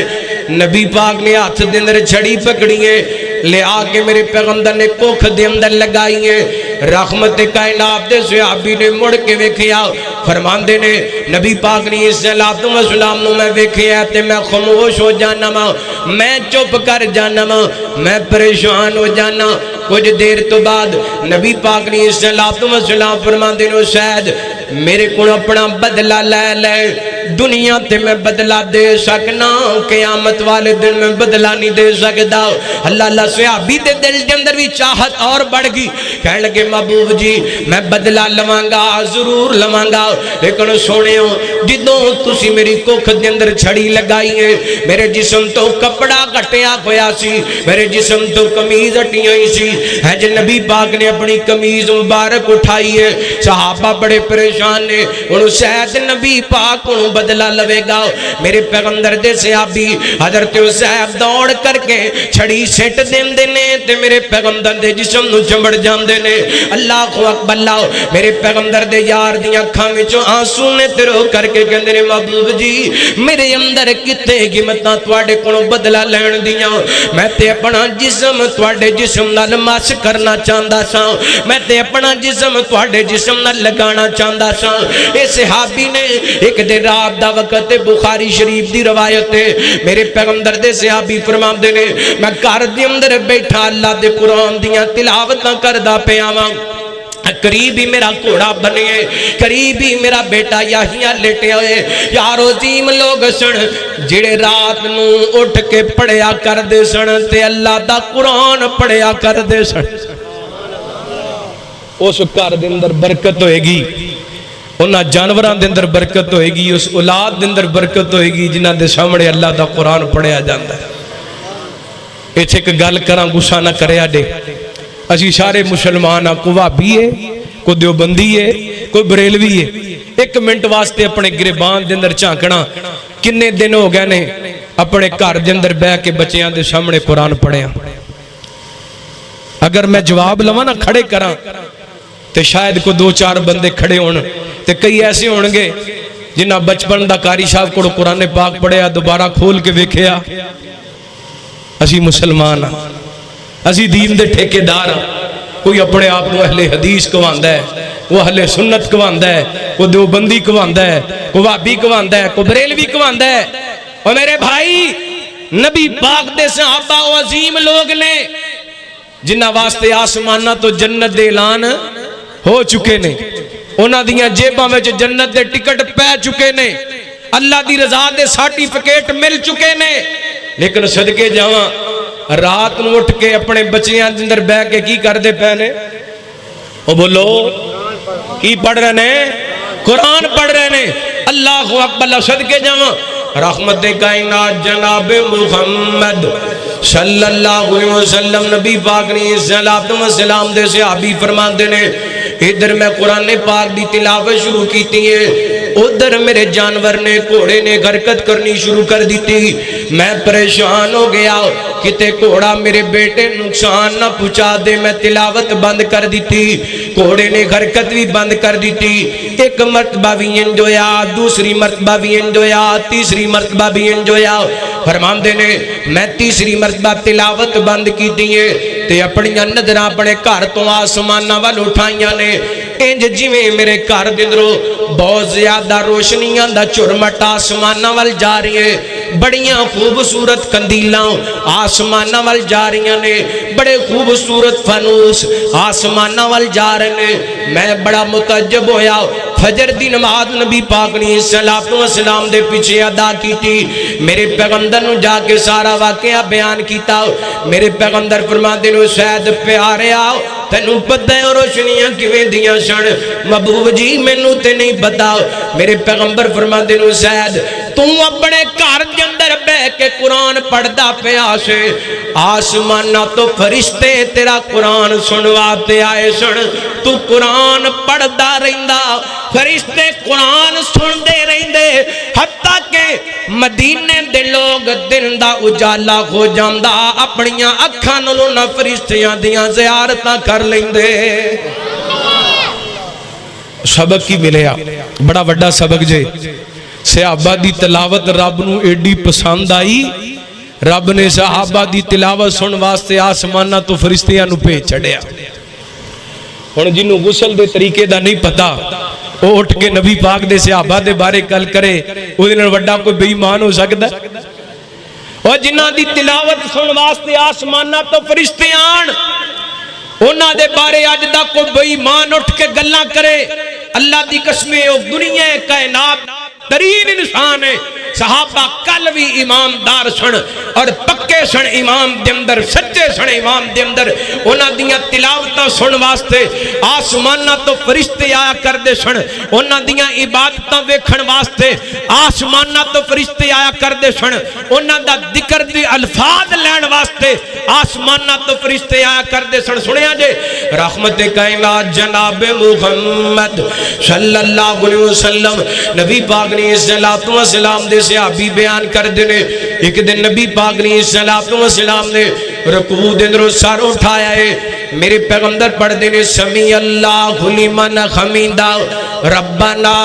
نبی پاک نے ہاتھ دے اندر چھڑی پکڑی ہے لے آ کے میرے پیغمبر نے کوکھ دے اندر لگائی ہے رحمت کائنات دے صحابی نے مڑ کے ویکھیا فرماندے نے نبی پاک نے السلام نو میں ویکھیا تے میں خاموش ہو جانا میں چپ کر جانا میں پریشان ہو جانا کچھ دیر تو بعد نبی پاک نے السلام فرماندے نے شاید میرے کو اپنا بدلہ لے لے دنیا تے میں بدلہ دے سکنا قیامت والے دن میں بدلہ نہیں دے سکتا اللہ صحابی دے دل کے اندر بھی چاہت اور بڑھ گئی کہنے لگے محبوب جی میں بدلہ لواںگا ضرور لواںگا لیکن سونے ہو جدوں تسی میری کوکھ دے اندر چھڑی لگائی ہے میرے جسم تو کپڑا کٹیا ہویا سی میرے جسم تو کمیز ہٹی ہوئی سی ہے جو نبی پاک نے اپنی کمیز مبارک اٹھائی ہے صحابہ بڑے پریشان نے انہوں شاید نبی پاک انہوں بدلہ لوے گا میرے پیغمبر دے صحابی حضرت حسین دوڑ کر کے چھڑی سیٹ دین دینے تے میرے پیغمبر دے جسم نو چمبڑ جان دینے اللہ اکبر اللہ میرے پیغمبر دے یار دیاں کھاں وچوں آنسو نے تے رو کر کے کہندے نے محبوب جی میرے اندر کتے ہمتاں تواڈے کولوں بدلہ لین دیاں میں تے اپنا جسم تواڈے جسم نال مس کرنا چاہندا سا میں تے اپنا جسم تواڈے جسم نال لگانا چاہندا سا اے صحابی نے ایک دن رات دا وقت بخاری شریف دی روایت ہے میرے پیغمبر دے صحابی فرماندے نے میں گھر دے اندر بیٹھا اللہ دے قرآن دیاں تلاوتاں کردا پیا واں قریب ہی میرا گھوڑا بنے قریب ہی میرا بیٹا یاہیاں لیٹے ہوئے یارو عظیم لوگ سن جڑے رات نو اٹھ کے پڑھیا کر دے سن تے اللہ دا قرآن پڑھیا کر دے سن اس گھر دے اندر برکت ہوئے گی انہاں جانوراں دے اندر برکت ہوئے گی اس اولاد دے اندر برکت ہوئے گی جنہاں دے سامنے اللہ دا قرآن پڑھیا جاندا ہے ایتھے ایک گل کراں غصہ نہ کریا دے اسی سارے مسلمان کو وہابی ہے کوئی دیوبندی ہے کوئی بریلوی ہے ایک منٹ واسطے اپنے گریبان دے اندر جھانکنا کنے دن ہو گئے نے اپنے گھر دے اندر بیٹھ کے بچیاں دے سامنے قرآن پڑھیا اگر میں جواب لواں نہ کھڑے کراں تے شاید کو دو چار بندے کھڑے ہون تے کئی ایسے ہون گے جنہاں بچپن دا قاری صاحب کو قرآن پاک پڑھیا دوبارہ کھول کے ویکھیا اسی مسلمان اسی دین دے ٹھیکے دار کوئی اپنے آپ کو اہل حدیث کہواندا ہے وہ اہل سنت کہواندا ہے کوئی دیوبندی کہواندا ہے کوئی وہابی کہواندا ہے کوئی بریلوی کہواندا ہے اور میرے بھائی نبی پاک دے صحابہ و عظیم لوگ نے جنہاں واسطے آسمانہ تو جنت دے اعلان ہو چکے نے انہاں دیاں جیباں وچ جنت دے ٹکٹ پے چکے نے اللہ دی رضا دے سرٹیفکیٹ مل چکے نے لیکن صدقے جاواں رات نو اٹھ کے اپنے بچیاں دے اندر بیٹھ کے کی کر دے پے نے او بولو کی پڑھ رہے نے قرآن پڑھ رہے نے اللہ اکبر اللہ صدقے جاواں رحمت کائنات جناب محمد صلی اللہ علیہ وسلم نبی پاک نے السلام دے صحابی فرماندے نے ادھر میں قرآن پاک دی تلاوت شروع کیتی ہے ادھر میرے جانور نے گھوڑے نے حرکت کرنی شروع کر دیتی میں پریشان ہو گیا کتے گھوڑا میرے بیٹے نقصان نہ پہنچا دے میں تلاوت بند کر دیتی گھوڑے نے حرکت بھی بند کر دیتی ایک مرتبہ بھی انجویا دوسری مرتبہ بھی انجویا تیسری مرتبہ بھی انجویا فرماندے نے میں تیسری مرتبہ تلاوت بند کی دیئے تے اپنی نظریں اپنے گھر تو آسمانہ وال اٹھائیاں نے انج جویں میرے گھر دے اندروں بہت زیادہ روشنیاں دا چرمٹ آسمانہ وال جا رہی ہے بڑیاں خوبصورت کندیلاں آسماناں وال جا رہیاں نے، بڑے خوبصورت فانوس آسماناں وال جا رہے نے۔ میں بڑا متعجب ہویا، فجر دی نماز نبی پاک نے صلاۃ و سلام دے پیچھے ادا کیتی، میرے پیغمبر نو جا کے سارا واقعہ بیان کیتا۔ میرے پیغمبر فرماندے نے سید پیاریا تینوں پتہ ہے روشنیاں کیویں دیاں سن؟ محبوب جی مینوں تے نہیں پتا۔ میرے پیغمبر فرماندے نے سید تو اپنے گھر دے اندر بیٹھ کے قرآن پڑھدا پیا سے، آسماناں تو فرشتے تیرا قرآن سنواتے آئے سن، تو قرآن پڑھدا رہندا، فرشتے قرآن سن دے رہندے، حتیٰ کہ مدینے دے لوگ دن دا اجالا ہو جاندا اپنیاں اکھاں نالوں نہ فرشتیاں دیاں زیارتاں کر لیندے۔ سبق کی ملیا بڑا وڈا سبق جے، صحابہ دی تلاوت رب نو ایڈی پسند آئی، رب نے صحابہ دی تلاوت سن واسطے آسمانہ تو فرشتیاں نو پہ چڑھیا۔ ہن جنوں غسل دے طریقے دا نہیں پتا وہ اٹھ کے نبی پاک دے صحابہ دے بارے گل کرے، او دے نال وڈا کوئی بے ایمان ہو سکدا ہے؟ اور جنہاں دی تلاوت سن واسطے آسمانہ تو فرشتے آن، انہاں دے بارے اج دا کوئی بے ایمان اٹھ کے گلاں کرے، اللہ دی قسمیں او دنیا کائنات ترین انسان ہے۔ صحابہ کل بھی ایماندار سن اور پکے سن ایمان دے اندر، سچے سن ایمان دے اندر، انہاں دیاں تلاوتاں سن واسطے آسماناں تو فرشتے آیا کردے سن، انہاں دیاں عبادتاں ویکھن واسطے آسماناں تو فرشتے آیا کردے سن، انہاں دا ذکر دی الفاظ لین واسطے آسماناں تو فرشتے آیا کردے سن۔ سنیا جے رحمت کائنات جناب محمد صلی اللہ علیہ وسلم نبی پاک نے صلاۃ و سلام دے صحابی بیان کر دینے، ایک دن نبی پاک نے صلاۃ و سلام نے رکوع دے اندر سر اٹھایا ہے، میرے پیغمبر پڑھ دینے سمیع اللہ لمن حمیدہ ربنا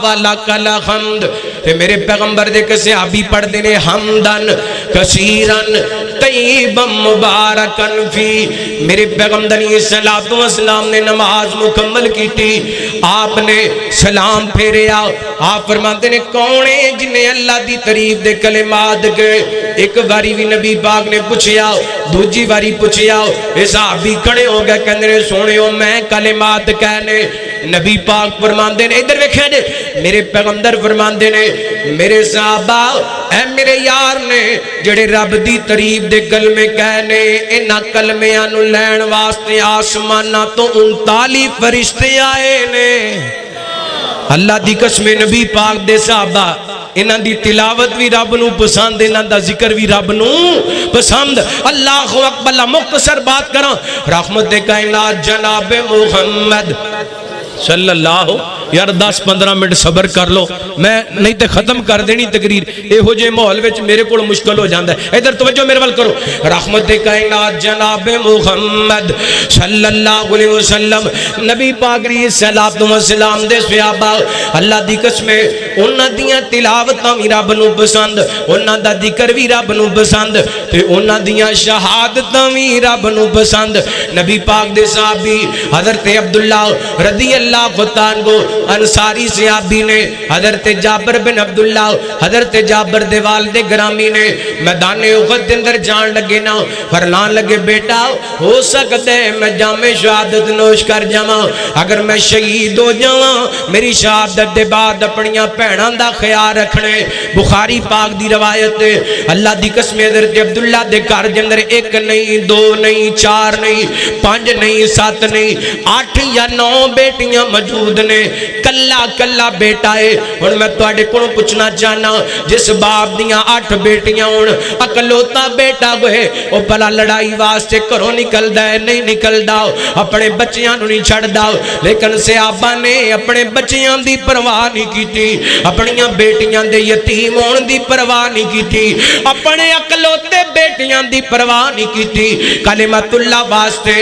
ولک الحمد، تے میرے پیغمبر دے کے صحابی پڑھ دینے حمدن کثیرن طیبا مبارکن فی، میرے پیغمبر صلاۃ و سلام نے نماز مکمل کی تھی، آپ نے سلام پھیریا، آپ فرماتے نے کون ہے جنہیں اللہ دی تعریف دے کلمات گئے؟ ایک باری بھی نبی پاک نے پوچھیا، دوجی باری پوچھیا، اے صحابی کھڑے ہو گئے کہنے نے سونے ہو میں کلمات کہنے، نبی پاک فرماندے نے ادھر ویکھیں جے میرے پیغمبر فرماندے نے میرے صحابہ اے میرے یار نے جڑے رب دی تعریف دے کلمے کہنے، انہاں کلمیاں نو لین واسطے آسماناں تو 39 فرشتے آئے نے۔ اللہ دی قسم نبی پاک دے صحابہ انہاں دی تلاوت بھی رب نو پسند، انہاں دا ذکر بھی رب نو پسند۔ اللہ اکبر، مختصر بات کراں، رحمت کائنات جناب محمد صلی اللہ یار 10-15 منٹ صبر کر لو، میں نہیں تے ختم کر دینی تقریر، اے ہو جے ماحول وچ میرے کول مشکل ہو جاندا ہے۔ ادھر توجہ میرے ول کرو، رحمت کائنات جناب محمد صلی اللہ علیہ وسلم نبی پاک دی صلاۃ و سلام دے صحابہ اللہ دی قسم انہاں دیاں تلاوتاں وی رب نو پسند، انہاں دا ذکر وی رب نو پسند، تے انہاں دیاں شہادتاں وی رب نو پسند۔ نبی پاک دے صحابی حضرت عبداللہ رضی اللہ عنہ انصاری صحابی نے حضرت جابر بن عبداللہ حضرت جابر دے والد گرامی نے میدان احد دے اندر جان لگے نا، فرمان لگے بیٹا ہو سکتا ہے میں جام شہادت نوش کر جاواں، اگر میں شہید ہو جاواں میری شہادت دے بعد اپنیاں بھیناں دا خیال رکھنے۔ بخاری پاک دی روایت ہے، اللہ دی قسم حضرت عبداللہ دے گھر دے اندر 1 نہیں 2 نہیں 4 نہیں 5 نہیں 7 نہیں 8 یا 9 بیٹیاں موجود نے، کلا کلا بیٹا ہے۔ اور میں تواڈے کولوں پوچھنا چاہنا جس باپ دیاں 8 بیٹیاں ہون اکلوتا بیٹا ہوئے او بھلا لڑائی واسطے گھروں نکلدا ہے نہیں نکلدا، اپنے بچیاں نوں نہیں چھڑدا، لیکن صحابہ نے اپنے بچیاں دی پرواہ نہیں کیتی، اپنیاں بیٹیاں دے یتیم ہون دی پرواہ نہیں کیتی، اپنے اکلوتے بیٹیاں دی پرواہ نہیں کیتی، کلمت اللہ واسطے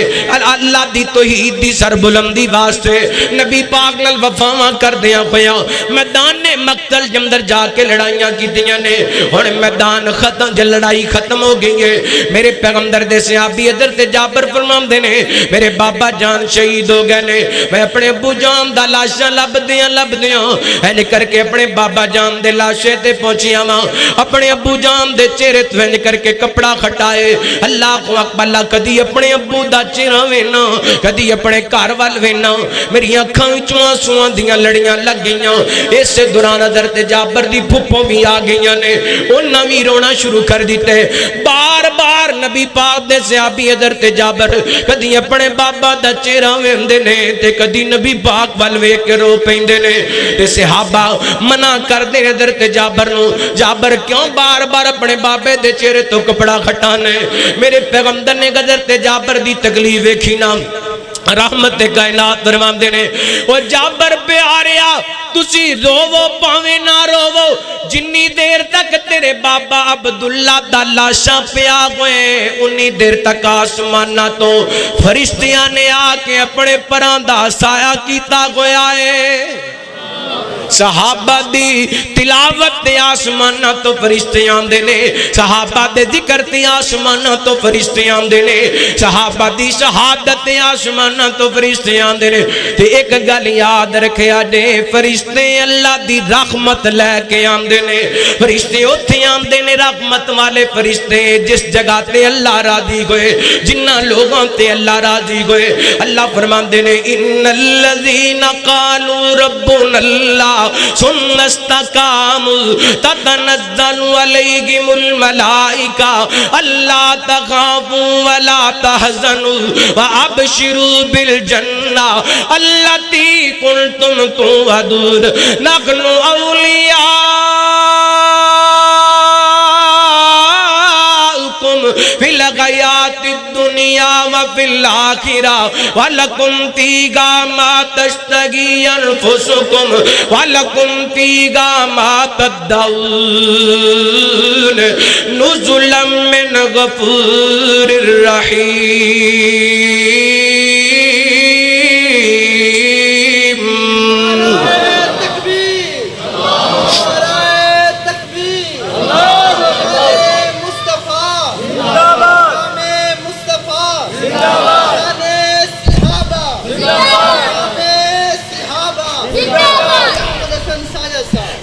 اللہ دی توحید دی سربلندی واسطے نبی پاک نال وفاواں کردیاں ہویاں میدان مقتل دے اندر جا کے لڑائیاں کیتیاں نے۔ ہن میدان ختم، لڑائی ختم ہو گئی ہے، میرے پیغمبر دے صحابی حضرت جابر فرماندے نے میرے بابا جان شہید ہو گئے نے میں اپنے ابو جان دا لاشاں لبدیاں اینج کر کے اپنے بابا جان دے لاشے تے پہنچیاں وا اپنے ابو جان دے چہرے تے اینج کر کے کپڑا کھٹائے اللہ اکبر اللہ کدی اپنے ابو دا چہرہ وینا کدی اپنے گھر وال وینا میری اکھاں وچوں آنسواں دیاں لڑیاں لگ گئیاں اس دوران حضرت جابر دی پھپھو بھی آ گئیاں نے انہاں وی رونا شروع کر دیتے بار بار نبی پاک دے صحابی حضرت جابر کدی اپنے بابا دا چہرہ ویندے نے تے کدی نبی پاک وال ویکھ کے رو پیندے نے تے صحابہ منع کر دے حضرت جابر نو جابر کیوں بار بار اپنے بابے دے چہرے تو کپڑا کھٹانے میرے پیغمبر نے حضرت جابر دی تکلیف ویکھی نا رحمت کائنات فرماندے نے او جابر پیاریا تسی روو پاویں نہ روو جنی دیر تک تیرے بابا عبداللہ دا لاشاں پیا ہوئے انی دیر تک آسمانہ تو فرشتیاں نے آ کے اپنے پران دا سایہ کیتا گویا ہے صحابہ دی تلاوت تے آسمانہ تو فرشتے آندے نے صحابہ دے ذکر تے آسمانہ تو فرشتے آندے نے صحابہ دی شہادت تے آسمانہ تو فرشتے آندے نے تے ایک گل یاد رکھیا جے فرشتے اللہ دی رحمت لے کے آندے نے فرشتے اوتھے آندے نے رحمت والے فرشتے جس جگہ تے اللہ راضی ہوئے جنہ لوگوں تے اللہ راضی ہوئے اللہ فرماندے نے ان الذین قالوا ربنا اللہ ثم استقاموا تتنزل علیہم الملائکہ الا تخافوا ولا تحزنوا وابشروا بالجنہ التي كنتم توعدون نحن فی الحیات الدنیا وفی الآخرہ وَلَكُمْ فِيهَا مَا تَشْتَهِي أَنفُسُكُمْ وَلَكُمْ فِيهَا مَا تَدَّعُونَ نُزُلًا مِّنْ غَفُورٍ رَحِيمٍ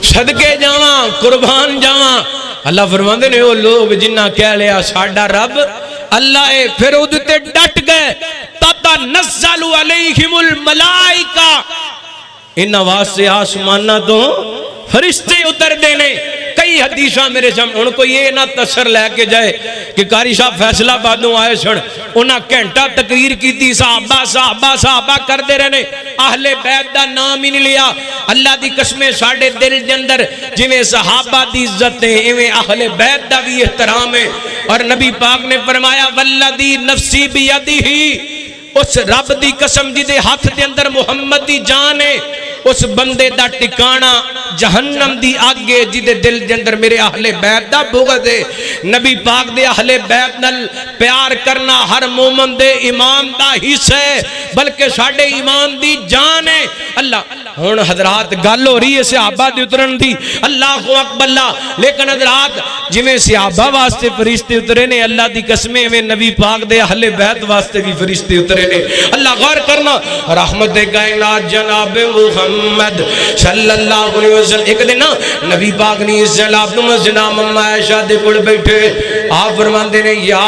صدقے جاواں قربان جاواں اللہ فرماندے نے وہ لوگ جنہ کہہ لیا ساڈا رب اللہ ہے پھر ادھتے ڈٹ گئے تتنزل علیہم الملائکہ ان واسطے آسمانہ تو فرشتے اتر دینے کئی حدیثاں میرے سامنے ان کو یہ نہ تصر لے کے جائے کہ قاری صاحب فیصلہ بادوں آئے سن انہاں گھنٹہ تقریر کی تھی صحابہ کر دے رہنے اہل بیت دا نام ہی نہیں لیا اللہ دی قسمیں ساڑھے دل جندر جویں صحابہ دی عزت ہے ایویں اہل بیت دا بھی احترام ہے اور نبی پاک نے فرمایا والذی نفسی بیدیہی اس رب دی قسم جدے ہاتھ دے اندر محمد دی جان ہے اس بندے دا ٹکانا جہنم دی آگے جدے دل دے اندر میرے اہل بیت دا بغض ہے نبی پاک دے اہل بیت نال پیار کرنا ہر مومن دے ایمان دا حصہ ہے بلکہ ساڑھے ایمان دی جان ہے اللہ ہون حضرات گل ہو رہی ہے صحابہ دی اترن دی اللہ اکبر اللہ لیکن حضرات جویں صحابہ واسطے فرشتے اترے نے اللہ دی قسمیں میں نبی پاک دے اہل بیت واسطے بھی فرشتے اترے نے اللہ غور کرنا رحمت کائنات جناب محمد صلی اللہ علیہ وسلم ایک دن نبی پاک نے اس جلاب مسجد اماں عائشہ دے کول بیٹھے آپ فرماندے نے یا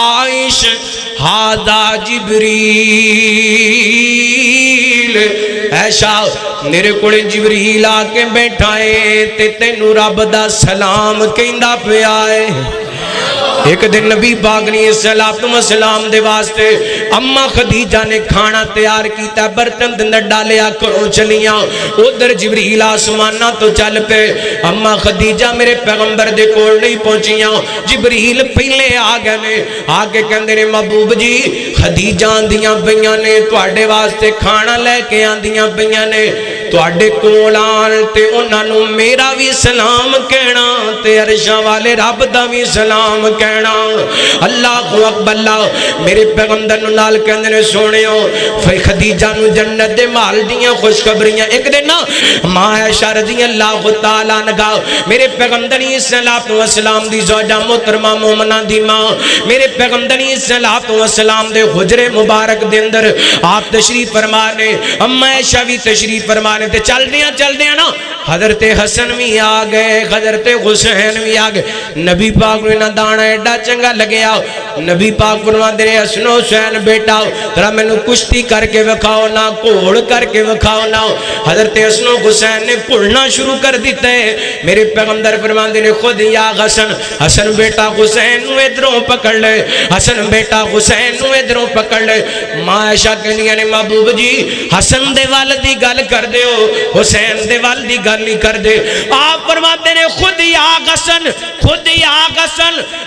عائش ہاذا جبریل ایشا میرے کوڑے جبریل آکے بیٹھائے تے تینو رب دا سلام کہندا پیا ہے ایک دن نبی پاک نے سلام دے واسطے اماں خدیجہ نے کھانا تیار کیتا برتن دندر ڈالیا کروں چلیاں ادھر جبریل آسمانہ تو چل پہ اماں خدیجہ میرے پیغمبر دے کول نہیں پہنچیاں جبریل پہلے آگے میں آگے کہندے نے محبوب جی خدیجہ آندیاں پہیاں نے توڑے واسطے کھانا لے کے آندیاں پہیاں نے تواڈے کول آن تے انہاں نوں میرا بھی سلام کہنا تے عرشاں والے رب دا بھی سلام کہنا اللہ اکبر اللہ میرے پیغمبر نوں نال کہندے نے سونیو خدیجہ نوں جنت دے مال دیاں خوشخبریاں ایک دن نا ماں عائشہ رضی اللہ تعالی عنہا میرے پیغمبر صلی والسلام دی زوجہ محترمہ مومنہ دی ماں میرے پیغمبر صلی اللہ والسلام دے حجرے مبارک دے اندر آپ تشریف فرمانے اما عائشہ بھی تشریف فرمانے تے چل دیاں نا حضرت حسن بھی آ گئے حضرت حسین بھی آ گئے نبی پاک نے نہ دانا ایڈا چنگا لگیا نبی پاک فرماندے نے حسن حسین بیٹا ترا میں نو کشتی کر کے وکھاؤ نہ گھوڑ کر کے وکھاؤ نہ حضرت حسن حسین نے گھوڑنا شروع کر دیتا ہے میرے پیغمبر فرماندے نے خود یا حسن حسن بیٹا حسین نو ادھروں پکڑ لے حسن بیٹا حسین نو ادھروں پکڑ لے ماں عائشہ کہندیاں نے محبوب جی حسن دے وال دی گل کر دیو حسین دے وال دی گل نہیں کر دے آپ فرماتے نے خود یا حسن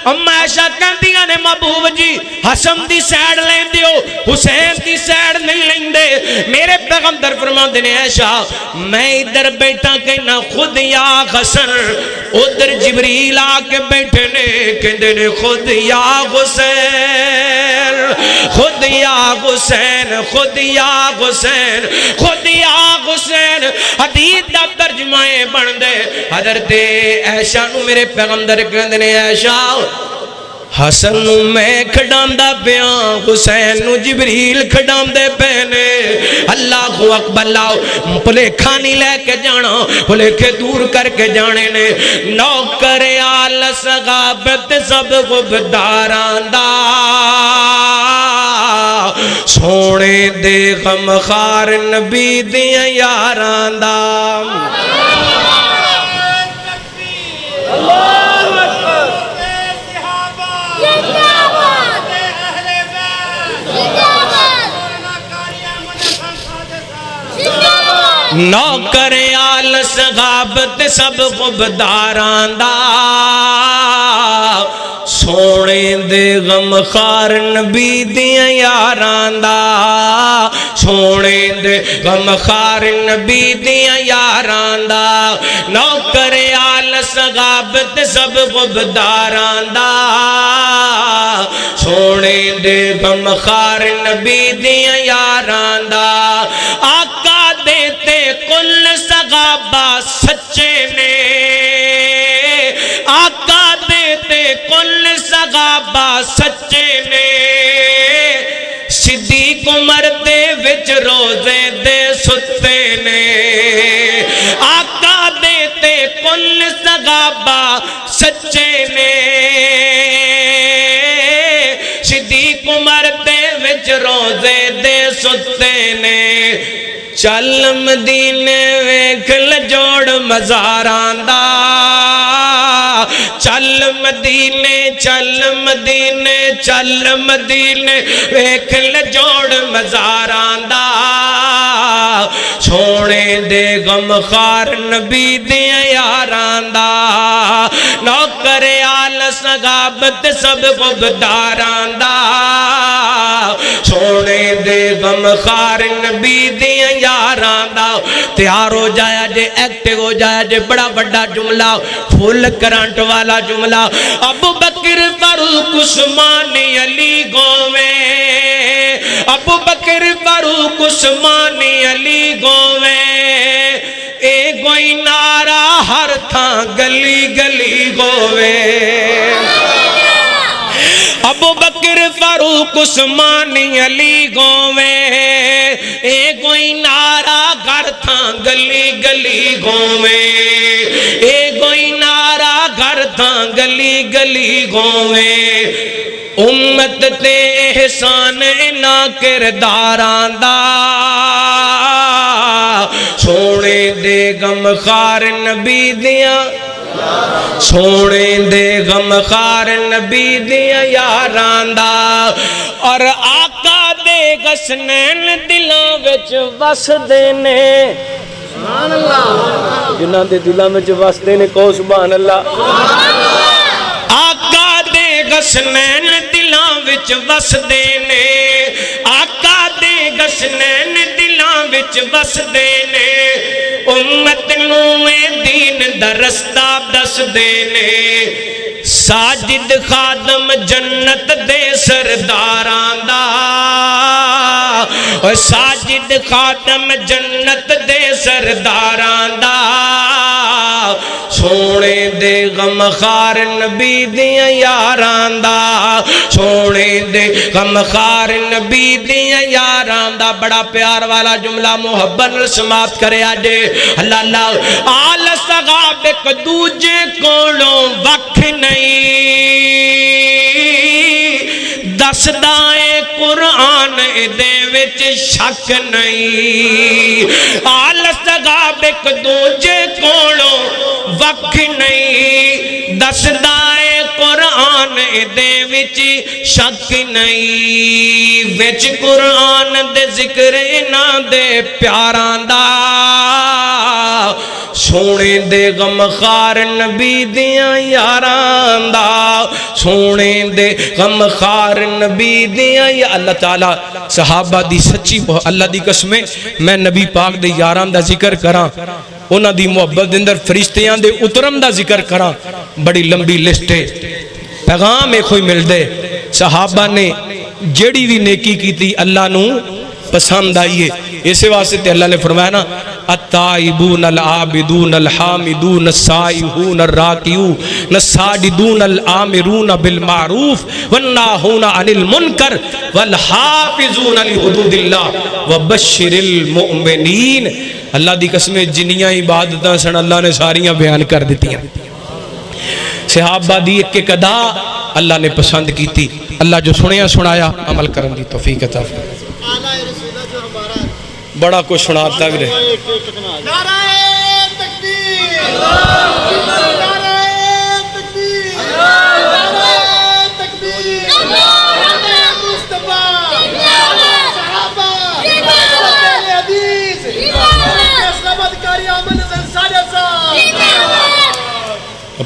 اما عائشہ کہندیاں نے محبوب جی حسن دی سیڑ لین دیو حسین دی سیڑ نہیں لین دے میرے پیغمبر فرماتے نے عائشہ میں ادھر بیٹھا کہنا خود یا حسن ادھر جبریل آ کے بیٹھے نے کہندے نے خود یا حسین خود یا حسین خود یا حسین خود یا حسین حدیث دا ترجمہ بن دے حضرت عائشہ نو میرے پیغمبر کہندے نے عائشہ حسن نو میں کھڑاندا پیاں حسین نو جبریل کھڑاندے پینے اللہ اکبر اللہ بھلیکھا نہیں لے کے جانا بھلیکھے دور کر کے جانے نے نوکر آل صحابت سب غبداران دا سونے دے غم خار نبی دیاں یاران دا نوکر آل صحابت سب غبداران دا سونے دے غم خار نبی دیاں یاران دا سونے دے غم خار نبی دیاں یاران دا نوکر آل صحابت سب غبداران دا سونے دے غم خار نبی دیاں یاران دا آقا دیتے کل صحابہ سچے نے آقا دیتے کل صحابہ سچے نے صدیق عمر دے وچ روزے دے ستے نے آقا دیتے کل صحابہ سچے نے صدیق عمر دے وچ روزے دے ستے نے چل مدینے ویکھ لجوڑ مزاران دا چل مدینے ویکھ لجوڑ مزاران دا سونے دے غم خار نبی دیاں یاران دا نوکر آل صحابت سب غبداران دا سونے دے غم خار نبی دیاں یاران دا تیار ہو جایا جے ایکٹیو ہو جایا جے بڑا بڑا جملہ فل کرانٹ والا جملہ ابو بکر فاروق عثمان علی گوویں ابو بکر فاروق عثمان علی گوویں اے کوئی نعرہ ہر تھاں گلی گلی گوویں ابو بکر فاروق عثمان علی گوویں اے کوئی نعرہ گھر تھاں گلی گلی گوویں اے کوئی نعرہ گھر تھاں گلی گلی گوویں امت تے احسان نہ کرداران دا سونے دے غم خار نبی دیاں سونے دے غم خار نبی دیاں یاران دا اور آقا دے غسنین دلاں وچ وس دینے سبحان اللہ جنہاں دے دلاں وچ وس دینے کو سبحان اللہ آقا دے غسنین دلاں وچ وس دینے آقا دے غسنین دلاں وچ وس دینے امت نوے دین دا رستہ دس دینے ساجد خادم جنت دے سرداران دا ساجد خادم جنت دے سرداران دا سونے دے غمخار نبی دیاں یاران دا سونے دے غمخار نبی دیاں یاران دا بڑا پیار والا جملہ محبت سماعت کرے آجے اللہ اللہ آل صحاب ایک دوجے کولوں وقت نہیں دس دائیں قرآن دے وچ شک نہیں آل صحاب ایک دوجے کولوں وقت نہیں دس دائیں قرآن دے وچ شک نہیں وچ قرآن دے ذکر نہ دے پیاران دا سونے دے غمخار نبی دیاں یاران دا سونے دے غمخار نبی دیاں یا اللہ تعالیٰ صحابہ دی سچی اللہ دی قسمیں میں نبی پاک دے یاران دا ذکر کراں انہاں دی محبت اندر فرشتیاں دے اترم دا ذکر کراں بڑی لمبی لسٹ ہے پیغام ایک ہوئی مل دے صحابہ نے جڑی بھی نیکی کی تھی اللہ نو پسند آئیے اسے واسطے اللہ نے فرمایا نا التائبون العابدون الحامدون السائحون الراکعون الساجدون الآمرون بالمعروف والناہون عن المنکر والحافظون لحدود اللہ وبشر المؤمنین اللہ دی قسمیں جنیاں عبادتاں سن اللہ نے ساریاں بیان کر دیتی ہیں صحابہ دی ایک ایک ادا اللہ نے پسند کی تھی اللہ جو سنیا سنایا عمل کرن دی توفیق عطا فرمائے بڑا کچھ سناتا بھی رہے نعرہ تکبیر نعرہ تکبیر نعرہ تکبیر نعرہ مصطفیٰ صحابہ اہل حدیث اسلامت کاری عمل سادہ صاحب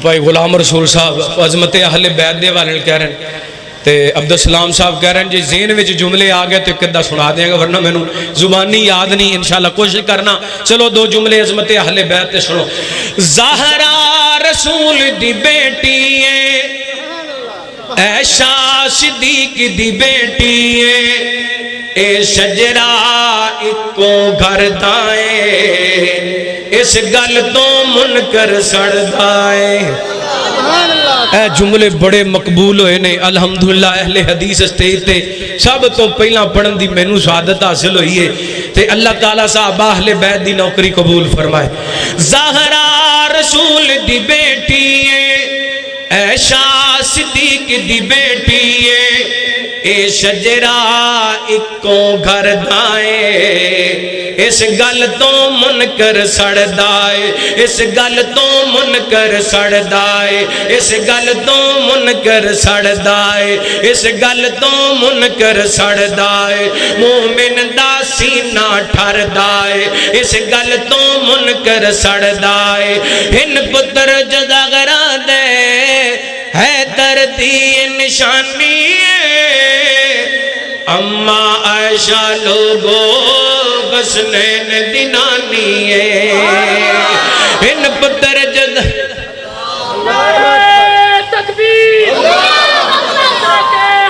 بھائی غلام رسول صاحب عظمت اہل بیت دے والے کہہ رہے ہیں تے عبدالسلام صاحب کہہ رہے ہیں جی ذہن وچ جملے آ گئے تو کدہ سنا دیں گا ورنہ میں نے زبانی یاد نہیں انشاءاللہ کوشش کرنا چلو دو جملے عظمت اہل بیت تے سنو زہرا رسول دی بیٹی ہے عائشہ صدیق دی بیٹی ہے اے شجرہ اکو گھر دائیں اس گل تو منکر سڑ دائیں اے جملے بڑے مقبول ہوئے نے الحمدللہ اہل حدیث اسٹیج تے سب تو پہلا پڑھن دی مینوں سعادت حاصل ہوئی ہے تے اللہ تعالیٰ صاحب اہل بیت دی نوکری قبول فرمائے زہرا رسول دی بیٹی ہے عائشہ صدیق دی بیٹی ہے اے شجرہ اکو گھر دائیں اس گل تو منکر سڑ دائے اس گل تو منکر سڑ دائے اس گل تو منکر سڑ دائے اس گل تو منکر سڑ دائے مومن دا سینہ ٹھر دائے اس گل تو منکر سڑ دائے ہن پتر جدا غرا دے حیدر دی نشانی اماں عائشہ لوگو غسنین دینانی ان پتر جد تکبیر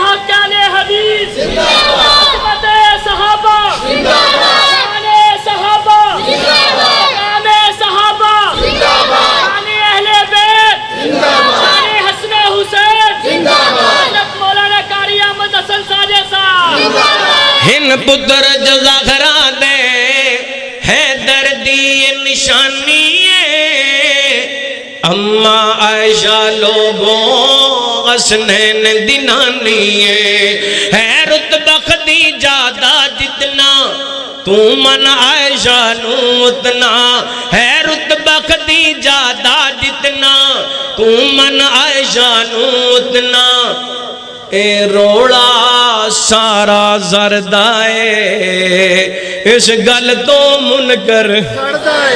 حق علی حدیث عظمت صحابہ شان صحابہ نام صحابہ شان اہل بیت شان حسن حسین حضرت مولانا قاری احمد حسن ساجد صاحب ہن پتر جزا گھرا دے حیدر دی نشانی اماں عائشہ لوگوں حسنین دینانی ہے رتبہ خدیجہ جتنا تو من عائشہ نو اتنا ہے رتبہ خدیجہ جتنا تو من عائشہ نو اتنا اے روڑا سارا زردائے اس گل تو منکر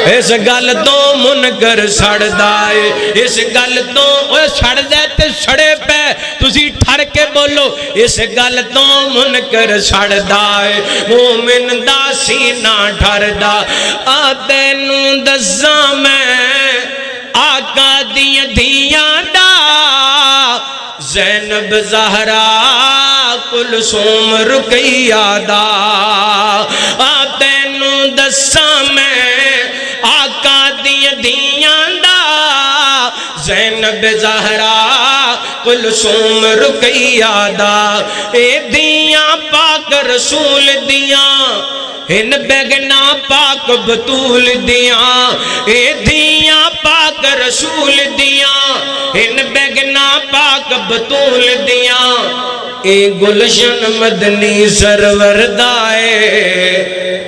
اس گل تو منکر سڑدائے اس گل تو سڑ دے تے سڑے پہ تسی ٹھر کے بولو اس گل تو منکر سڑدائے مومن دا سینہ ٹھردا تینوں دساں میں آقا دیاں دھیاں دا زینب زہرا کلثوم رقیہ دا تینوں دساں میں آقا دیاں دھیاں دا زینب زہرا کلثوم رقیہ دا اے دیاں پاک رسول دیاں ان بیگنا پاک بطول دیاں اے دیاں پاک رسول دیاں ان بیگنا پاک بطول دیاں اے گلشن مدنی سرور دائے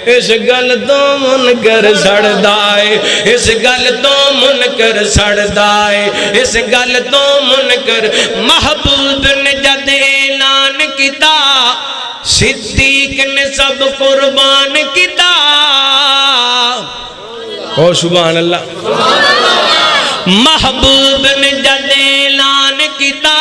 اس گل تو منکر سڑدائے اس گل تو منکر سڑدائے اس گل تو منکر محبوب نے جد اعلان کیتا صدیق نے سب قربان کیتا او سبحان اللہ محبوب نے جد اعلان کیتا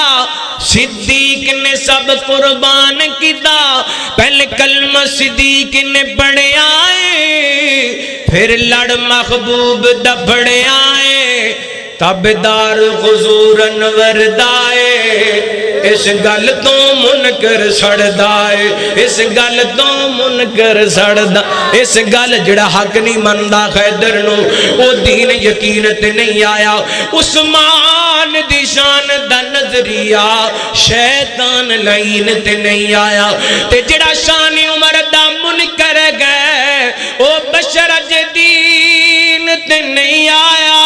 صدیق نے سب قربان کیتا پہلے کلمہ صدیق نے پڑھے آئے پھر لڑ محبوب دا پڑھے آئے تابدار حضور انور دائے اس گل تو منکر سڑدائے اس گل تو منکر سڑدا اس گل جڑا حق نہیں مندا خیدر نو او دین یقینت نہیں آیا عثمان دی شان دا نظریہ شیطان لعین تے نہیں آیا تے جڑا شان عمر دا منکر گئے او بشر جدین تے نہیں آیا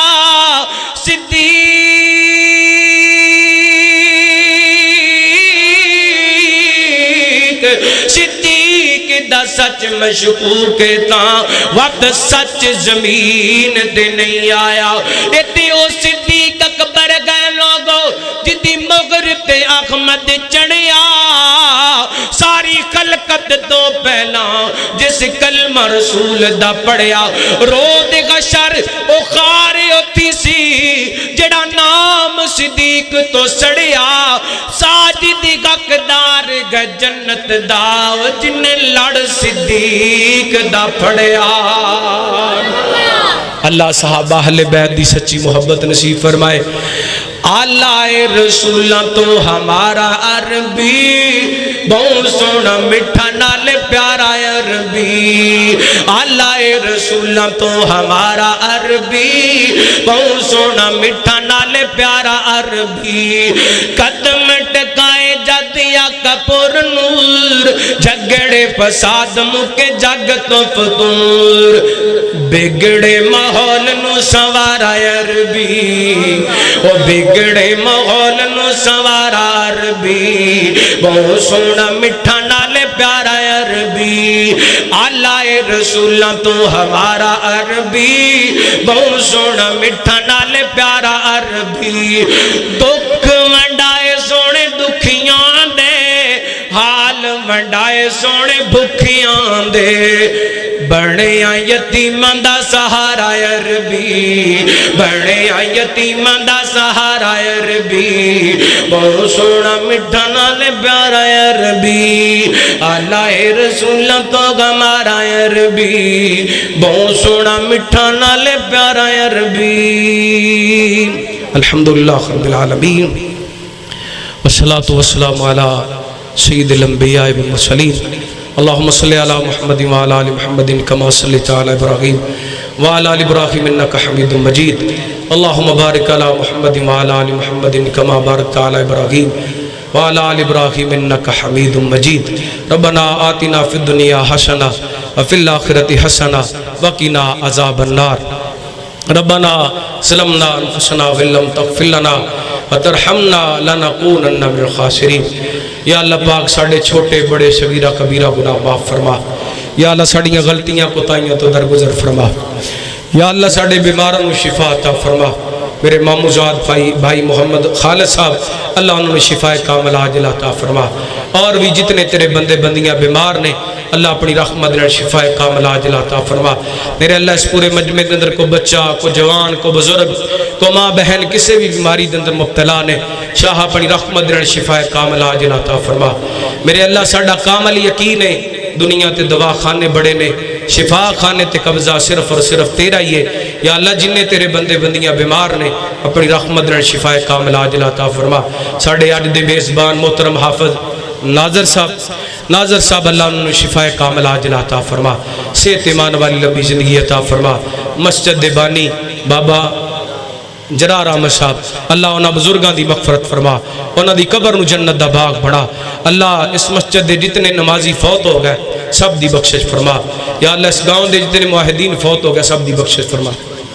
صدیق دا سچ مشکوک تاں وقت سچ زمین دے نہیں آیا ایتے او صدیق اکبر گئے لوگو جدی مغرب تے احمد چڑھیا ساری خلقت تو پہلا جس کلمہ رسول دا پڑھیا رو دے غشر او خارے ہوتی سی جڑا نام صدیق تو سڑیا ساجد حقدار گئے جنت داو جن لڑ صدیق دا پڑھیا اللہ صحابہ اہل بیت دی سچی محبت نصیب فرمائے آلہ رسولہ تو ہمارا عربی بہت سونا مٹھا نال پیارا عربی آلہ رسولہ تو ہمارا عربی بہت سونا مٹھا نال پیارا عربی قدم ٹکائے جاتیا کپور نور جھگڑے فساد مکے جگ تو فتور بگڑے ماحول نو سوارا عربی او بگڑے ماحول نو سوارا عربی بہت سونا مٹھا نالے پیارا عربی آلہ رسولہ تو ہمارا عربی بہت سونا مٹھا نالے پیارا عربی دکھ منڈائے سونے دکھیاں دے حال منڈائے سونے بھکھیاں دے بڑیاں یتیماں دا سہارا عربی بڑیاں یتیماں دا سہارا عربی بہت سونا مٹھا نالے پیارا عربی آلہ رسولہ تو ہمارا عربی بہت سونا مٹھا نالے پیارا عربی الحمدللہ رب العالمین والصلاة والسلام علی سید الانبیاء والمرسلین اللہم صلی علی محمد وعلی آل محمد کما صلیت علی ابراہیم وعلی آل ابراہیم انکا حمید مجید اللہم بارک علی محمد وعلی آل محمد کما بارکت علی ابراہیم وعلی آل ابراہیم انکا حمید مجید ربنا آتنا فی الدنیا حسنہ وفی الآخرۃ حسنہ وقنا عذاب النار ربنا ظلمنا انفسنا ولم تغفر لنا وترحمنا لنکونن من الخاسرین یا اللہ پاک ساڑھے چھوٹے بڑے صغیرہ کبیرہ گناہ معاف فرما یا اللہ ساڑھیاں غلطیاں کوتاہیاں تو درگزر فرما یا اللہ ساڑھے بیماروں شفا عطا فرما میرے ماموزاد بھائی محمد خالد صاحب، اللہ انہوں نے شفا کامل عاجل عطا فرما، اور بھی جتنے تیرے بندے بندیاں بیمار نے اللہ اپنی رحمت نے شفا کامل عاجل عطا فرما۔ میرے اللہ اس پورے مجمع کے اندر کو بچہ، کو جوان، کو بزرگ، کو ماں بہن کسی بھی بیماری کے اندر مبتلا نے شاہ اپنی رحمت نے شفا کامل عاجل عطا فرما۔ میرے اللہ ساڈا کامل یقین ہے دنیا تے دوا خانے بڑے نے، شفا خانے تے قبضہ صرف اور صرف تیرا ہی ہے۔ یا اللہ جنہیں تیرے بندے بندیاں بیمار نے اپنی رحمت نے شفا کامل عاجل عطا فرما۔ ساڑھے اج دے میزبان محترم حافظ ناظر صاحب اللہ انہوں نے شفا کامل عاجل عطا فرما، صحت ایمان والی لمبی زندگی عطا فرما۔ مسجد دے بانی بابا جرار احمد صاحب اللہ انہاں بزرگاں دی مغفرت فرما، انہاں دی قبر نو جنت دا باغ بنا۔ اللہ اس مسجد دے جتنے نمازی فوت ہو گئے سب دی بخشش فرما۔ یا اللہ اس گاؤں دے جتنے معاہدین فوت ہو گئے سب دی بخشش فرما۔